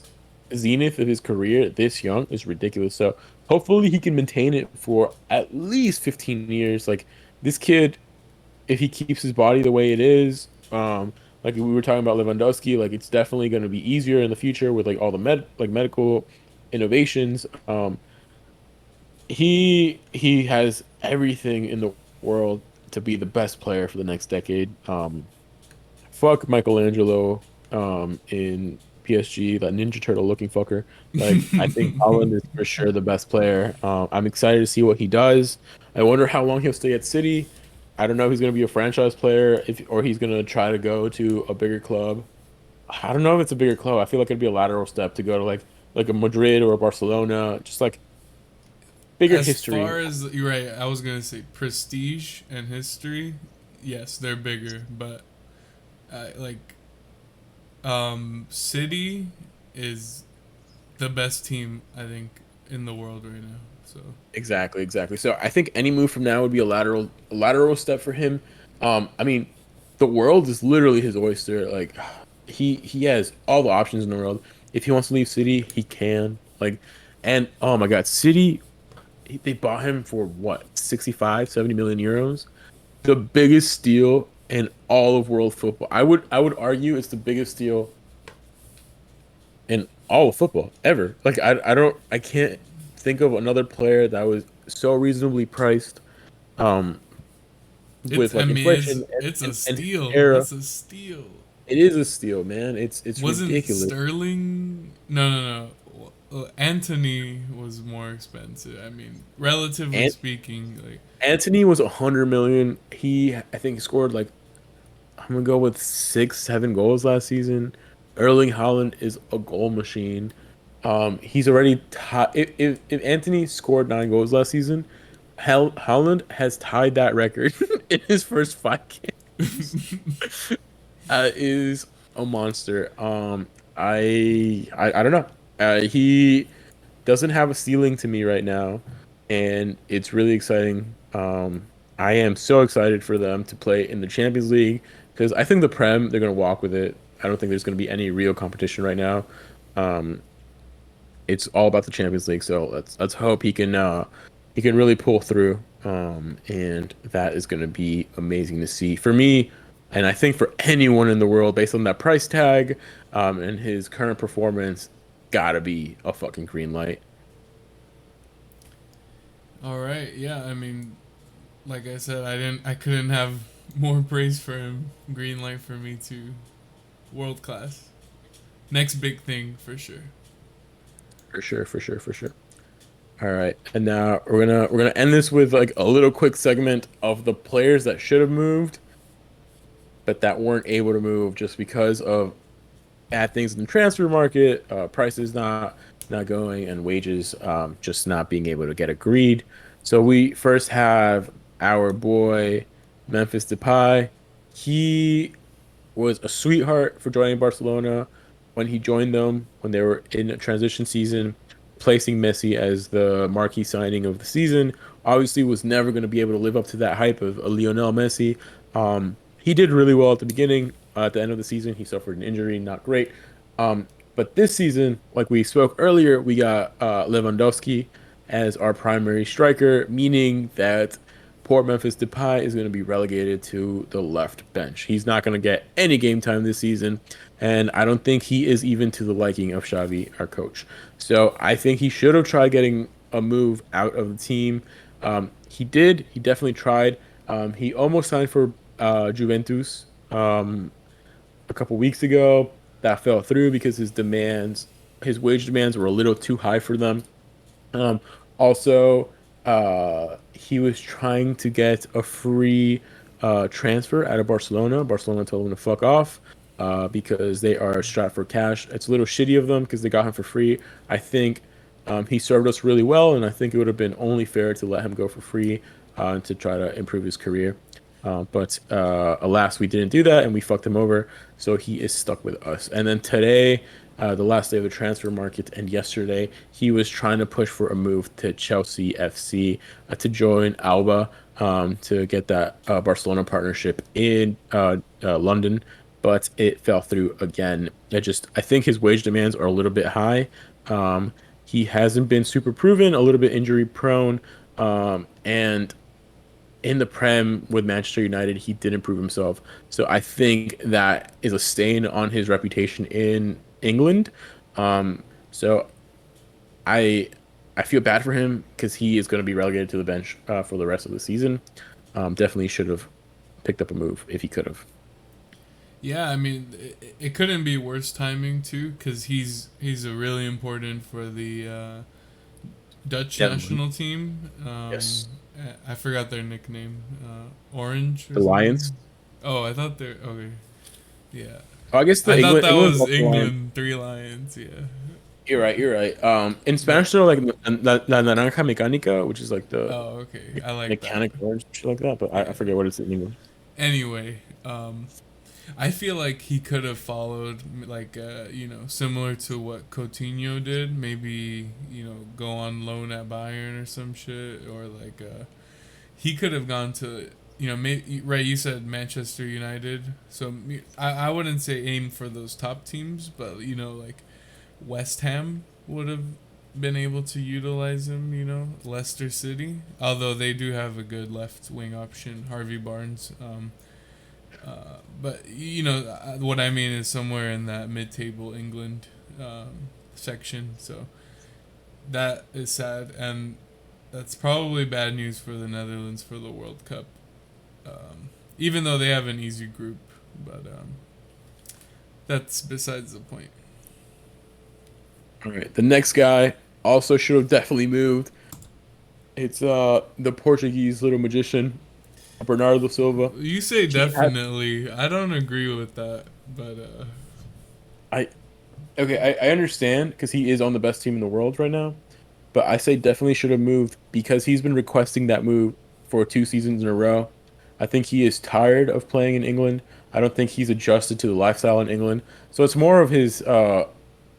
zenith of his career this young is ridiculous. So hopefully he can maintain it for at least 15 years. Like this kid, if he keeps his body the way it is, like we were talking about Lewandowski, like it's definitely going to be easier in the future with like all the medical innovations. He has everything in the world to be the best player for the next decade. Fuck Michelangelo in PSG, that Ninja Turtle looking fucker. Like I think Holland is for sure the best player. I'm excited to see what he does. I wonder how long he'll stay at City. I don't know if he's gonna be a franchise player if or he's gonna try to go to a bigger club. I don't know if it's a bigger club. I feel like it'd be a lateral step to go to like a Madrid or a Barcelona, just like bigger as history. far as you're right, I was gonna say prestige and history. Yes, they're bigger, but like City is the best team I think in the world right now. So Exactly, exactly. So I think any move from now would be a lateral step for him. I mean, the world is literally his oyster. Like he has all the options in the world. If he wants to leave City, he can. Like, and oh my God, City, they bought him for what, 65, 70 million euros? The biggest steal in all of world football. I would argue it's the biggest steal in all of football ever. Like I can't think of another player that was so reasonably priced um It's with I like mean inflation it's a and his steal. era. That's a steal. It is a steal, man. It's Wasn't ridiculous. Sterling? No, no, no. Anthony was more expensive. I mean, relatively And speaking, like Anthony was 100 million. He I think scored like I'm gonna go with 6, 7 goals last season. Erling Haaland is a goal machine. He's already tied. If Anthony scored 9 goals last season, Haaland has tied that record in his first 5 games. Is a monster. I don't know. He doesn't have a ceiling to me right now, and it's really exciting. I am so excited for them to play in the Champions League because I think the Prem they're gonna walk with it. I don't think there's gonna be any real competition right now. Um, it's all about the Champions League, so let's hope he can really pull through. And that is gonna be amazing to see for me, and I think for anyone in the world based on that price tag, and his current performance, gotta be a fucking green light. all right, yeah. I mean, like I said, I couldn't have more praise for him. Green light for me too. World class. Next big thing for sure. For sure, for sure, for sure. All right, and now we're gonna end this with like a little quick segment of the players that should have moved, but that weren't able to move just because of bad things in the transfer market, prices not going, and wages just not being able to get agreed. So we first have our boy Memphis Depay. He was a sweetheart for joining Barcelona when he joined them when they were in a transition season, placing Messi as the marquee signing of the season. Obviously, was never going to be able to live up to that hype of a Lionel Messi. He did really well at the beginning. At the end of the season, he suffered an injury, not great. But this season, like we spoke earlier, we got Lewandowski as our primary striker, meaning that poor Memphis Depay is going to be relegated to the left bench. He's not going to get any game time this season, and I don't think he is even to the liking of Xavi, our coach. So I think he should have tried getting a move out of the team. He did. He definitely tried. He almost signed for Juventus a couple weeks ago. That fell through because his wage demands were a little too high for them. Um, Also, he was trying to get a free transfer out of Barcelona. Barcelona told him to fuck off because they are strapped for cash. It's a little shitty of them because they got him for free. I think he served us really well, and I think it would have been only fair to let him go for free to try to improve his career. But alas, we didn't do that, and we fucked him over. So he is stuck with us. And then today, the last day of the transfer market, and yesterday, he was trying to push for a move to Chelsea FC to join Alba to get that Barcelona partnership in London, but it fell through again. I think his wage demands are a little bit high. He hasn't been super proven, a little bit injury prone, and in the Prem with Manchester United, he didn't prove himself. So I think that is a stain on his reputation in England. So I I feel bad for him because he is going to be relegated to the bench for the rest of the season. Definitely should have picked up a move if he could have. Yeah, I mean, it couldn't be worse timing too, because he's a really important for the Dutch Definitely. national team. Yes. I forgot their nickname. Orange or The Lions. something. Oh, I thought they're okay. Yeah, Oh, I guess the I thought that England's was also Lions. England Three Lions. Yeah, You're right. You're right. In but Spanish, they're like la naranja mecánica, which is like the oh, okay, I like that. mechanic orange, shit like that. But I Yeah. forget what it's in English. Anyway, I feel like he could have followed, like, similar to what Coutinho did. Maybe, go on loan at Bayern or some shit. Or, like, he could have gone to, right, you said Manchester United. So, I wouldn't say aim for those top teams, but, like, West Ham would have been able to utilize him, Leicester City. Although they do have a good left wing option, Harvey Barnes. But what I mean is somewhere in that mid-table England. section. So that is sad, and that's probably bad news for the Netherlands for the World Cup. Even though they have an easy group, but that's besides the point. All right, the next guy also should have definitely moved. It's the Portuguese little magician, Bernardo Silva. You say He had definitely. I don't agree with that, but I okay, I understand because he is on the best team in the world right now, but I say definitely should have moved because he's been requesting that move for 2 seasons in a row. I think he is tired of playing in England. I don't think he's adjusted to the lifestyle in England. So it's more of his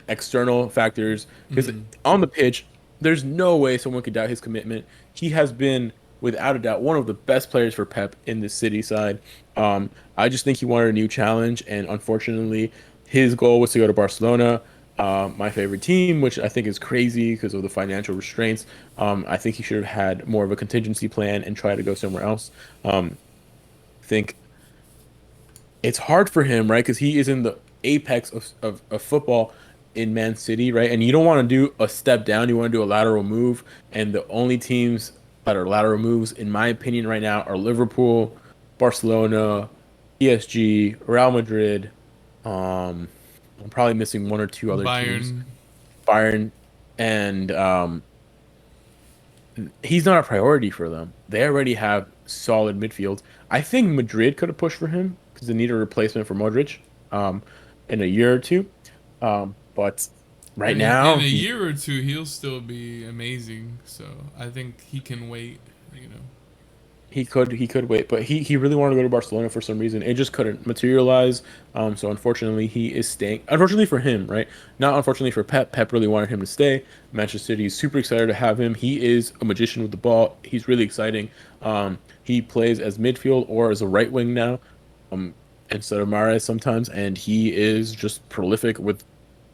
external factors because mm, on the pitch, there's no way someone could doubt his commitment. He has been, without a doubt, one of the best players for Pep in the City side. I just think he wanted a new challenge, and unfortunately, his goal was to go to Barcelona, my favorite team, which I think is crazy because of the financial restraints. I think he should have had more of a contingency plan and try to go somewhere else. I think it's hard for him, right? Because he is in the apex of football in Man City, right? And you don't want to do a step down, you want to do a lateral move. And the only teams that are lateral moves, in my opinion, right now are Liverpool, Barcelona, PSG, Real Madrid. Um, I'm probably missing one or two other teams, Bayern. Bayern, and he's not a priority for them. They already have solid midfield. I think Madrid could have pushed for him because they need a replacement for Modric um, in a year or two. But right In now, a year or two, he'll still be amazing. So I think he can wait. You know. he could wait, but he really wanted to go to Barcelona for some reason. It just couldn't materialize. So unfortunately, he is staying. Unfortunately for him, right? Not unfortunately for Pep. Pep really wanted him to stay. Manchester City is super excited to have him. He is a magician with the ball. He's really exciting. He plays as midfield or as a right wing now, um, instead of Mahrez sometimes, and he is just prolific with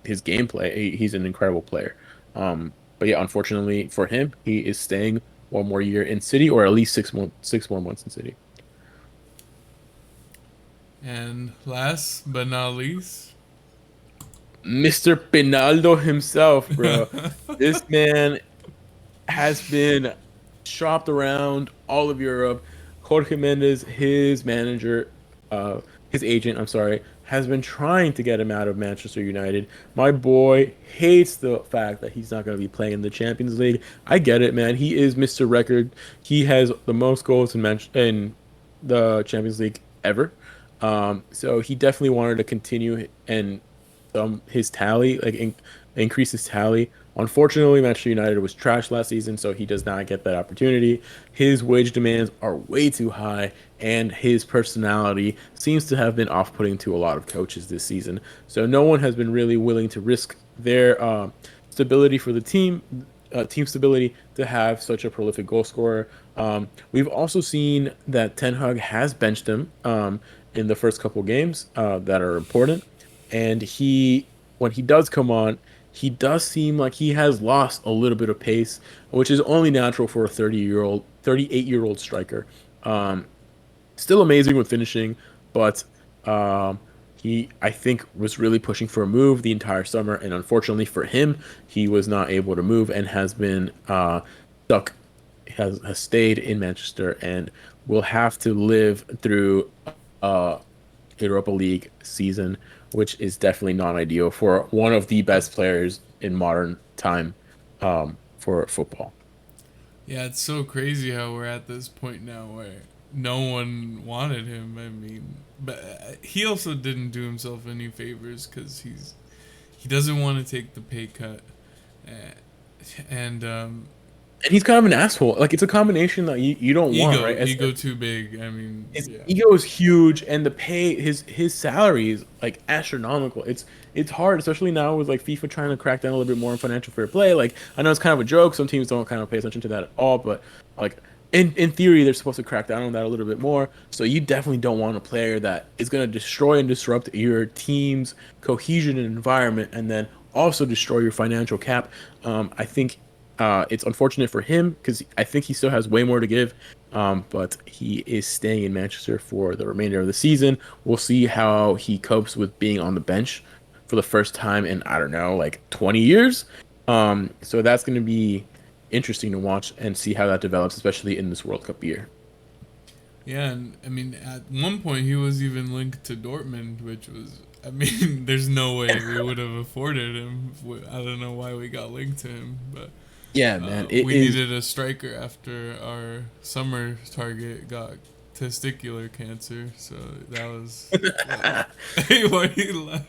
his gameplay. He's an incredible player. But yeah, unfortunately for him, he is staying one more year in City, or at least 6 more months in City. And last but not least, Mr. Pinaldo himself, bro. This man has been shopped around all of Europe. Jorge Mendes, his manager, his agent, I'm sorry, has been trying to get him out of Manchester United. My boy hates the fact that he's not going to be playing in the Champions League. I get it, man. He is Mr. Record. He has the most goals in the Champions League ever. So he definitely wanted to continue and his tally, increase his tally. Unfortunately, Manchester United was trash last season, so he does not get that opportunity. His wage demands are way too high, and his personality seems to have been off-putting to a lot of coaches this season. So no one has been really willing to risk their stability for the team stability to have such a prolific goal scorer. We've also seen that Ten Hag has benched him in the first couple games that are important, and when he does come on, he does seem like he has lost a little bit of pace, which is only natural for a 38-year-old striker. Um, Still amazing with finishing, but um, he, I think, was really pushing for a move the entire summer, and unfortunately for him, he was not able to move and has been stuck, has stayed in Manchester, and will have to live through uh, Europa League season, which is definitely not ideal for one of the best players in modern time for football. yeah, it's so crazy how we're at this point now where no one wanted him. I mean, but he also didn't do himself any favors because he doesn't want to take the pay cut, uh, and And he's kind of an asshole. Like it's a combination that you don't want, right? ego too big. I mean, His yeah. ego is huge, and the pay his salary is like astronomical. It's hard, especially now with like FIFA trying to crack down a little bit more on financial fair play. Like I know it's kind of a joke. Some teams don't kind of pay attention to that at all, but like in theory, they're supposed to crack down on that a little bit more. So you definitely don't want a player that is going to destroy and disrupt your team's cohesion and environment, and then also destroy your financial cap. I think it's unfortunate for him because I think he still has way more to give. But he is staying in Manchester for the remainder of the season. We'll see how he copes with being on the bench for for the first time in, I don't know, like 20 years. So that's going to be interesting to watch and see how that develops, especially in this World Cup year. Yeah, and I mean, at one point he was even linked to Dortmund, which was, I mean, there's no way we would have afforded him. I don't know why we got linked to him, but Yeah, man, it we is. needed a striker after our summer target got testicular cancer, so that was. Hey, why you laugh?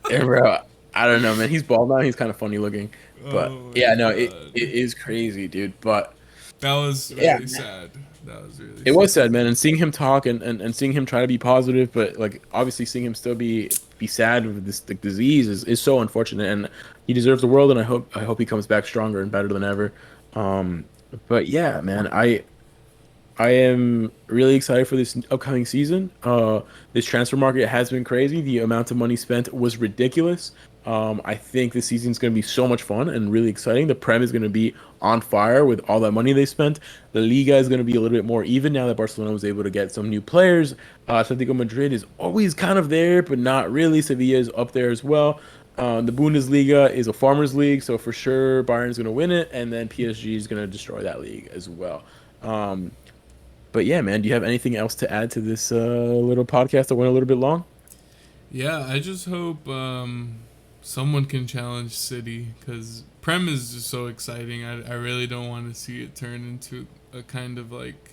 Yeah, bro, I don't know, man. He's bald now. He's kind of funny looking, but Oh my yeah, no, it god, is crazy, dude. But that was yeah, really sad. That was really it was sad. sad, man, and seeing him talk and seeing him try to be positive, but like obviously seeing him still be sad with this like disease is so unfortunate, and he deserves the world, and I hope he comes back stronger and better than ever. Um, but yeah, man, I am really excited for this upcoming season. This transfer market has been crazy. The amount of money spent was ridiculous. I think this season's going to be so much fun and really exciting. The Prem is going to be on fire with all that money they spent. The Liga is going to be a little bit more even now that Barcelona was able to get some new players. Atletico Madrid is always kind of there, but not really. Sevilla is up there as well. The Bundesliga is a farmers league, so for sure Bayern's going to win it, and then PSG is going to destroy that league as well. Um, but yeah, man, do you have anything else to add to this little podcast that went a little bit long? Yeah, I just hope someone can challenge City because Prem is just so exciting. I really don't want to see it turn into a kind of like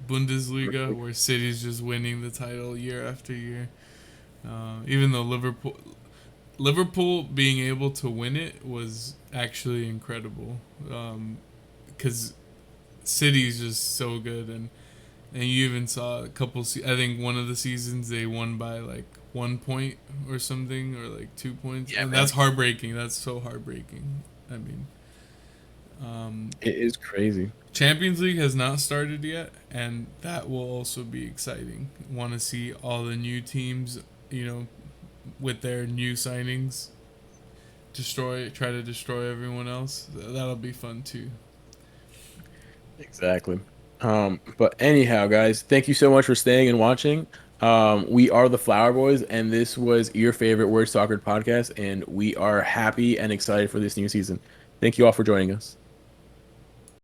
Bundesliga where City's just winning the title year after year. Even though Liverpool being able to win it was actually incredible because City's just so good and you even saw a couple. I think one of the seasons they won by like 1 point or something, or like 2 points, Yeah, and man, that's heartbreaking. That's so heartbreaking. I mean, it is crazy. Champions League has not started yet, and that will also be exciting. Want to see all the new teams, you know, with their new signings, try to destroy everyone else. That'll be fun too. Exactly. But anyhow, guys, thank you so much for staying and watching. We are the Flower Boys, and this was your favorite Word Soccer podcast, and we are happy and excited for this new season. Thank you all for joining us.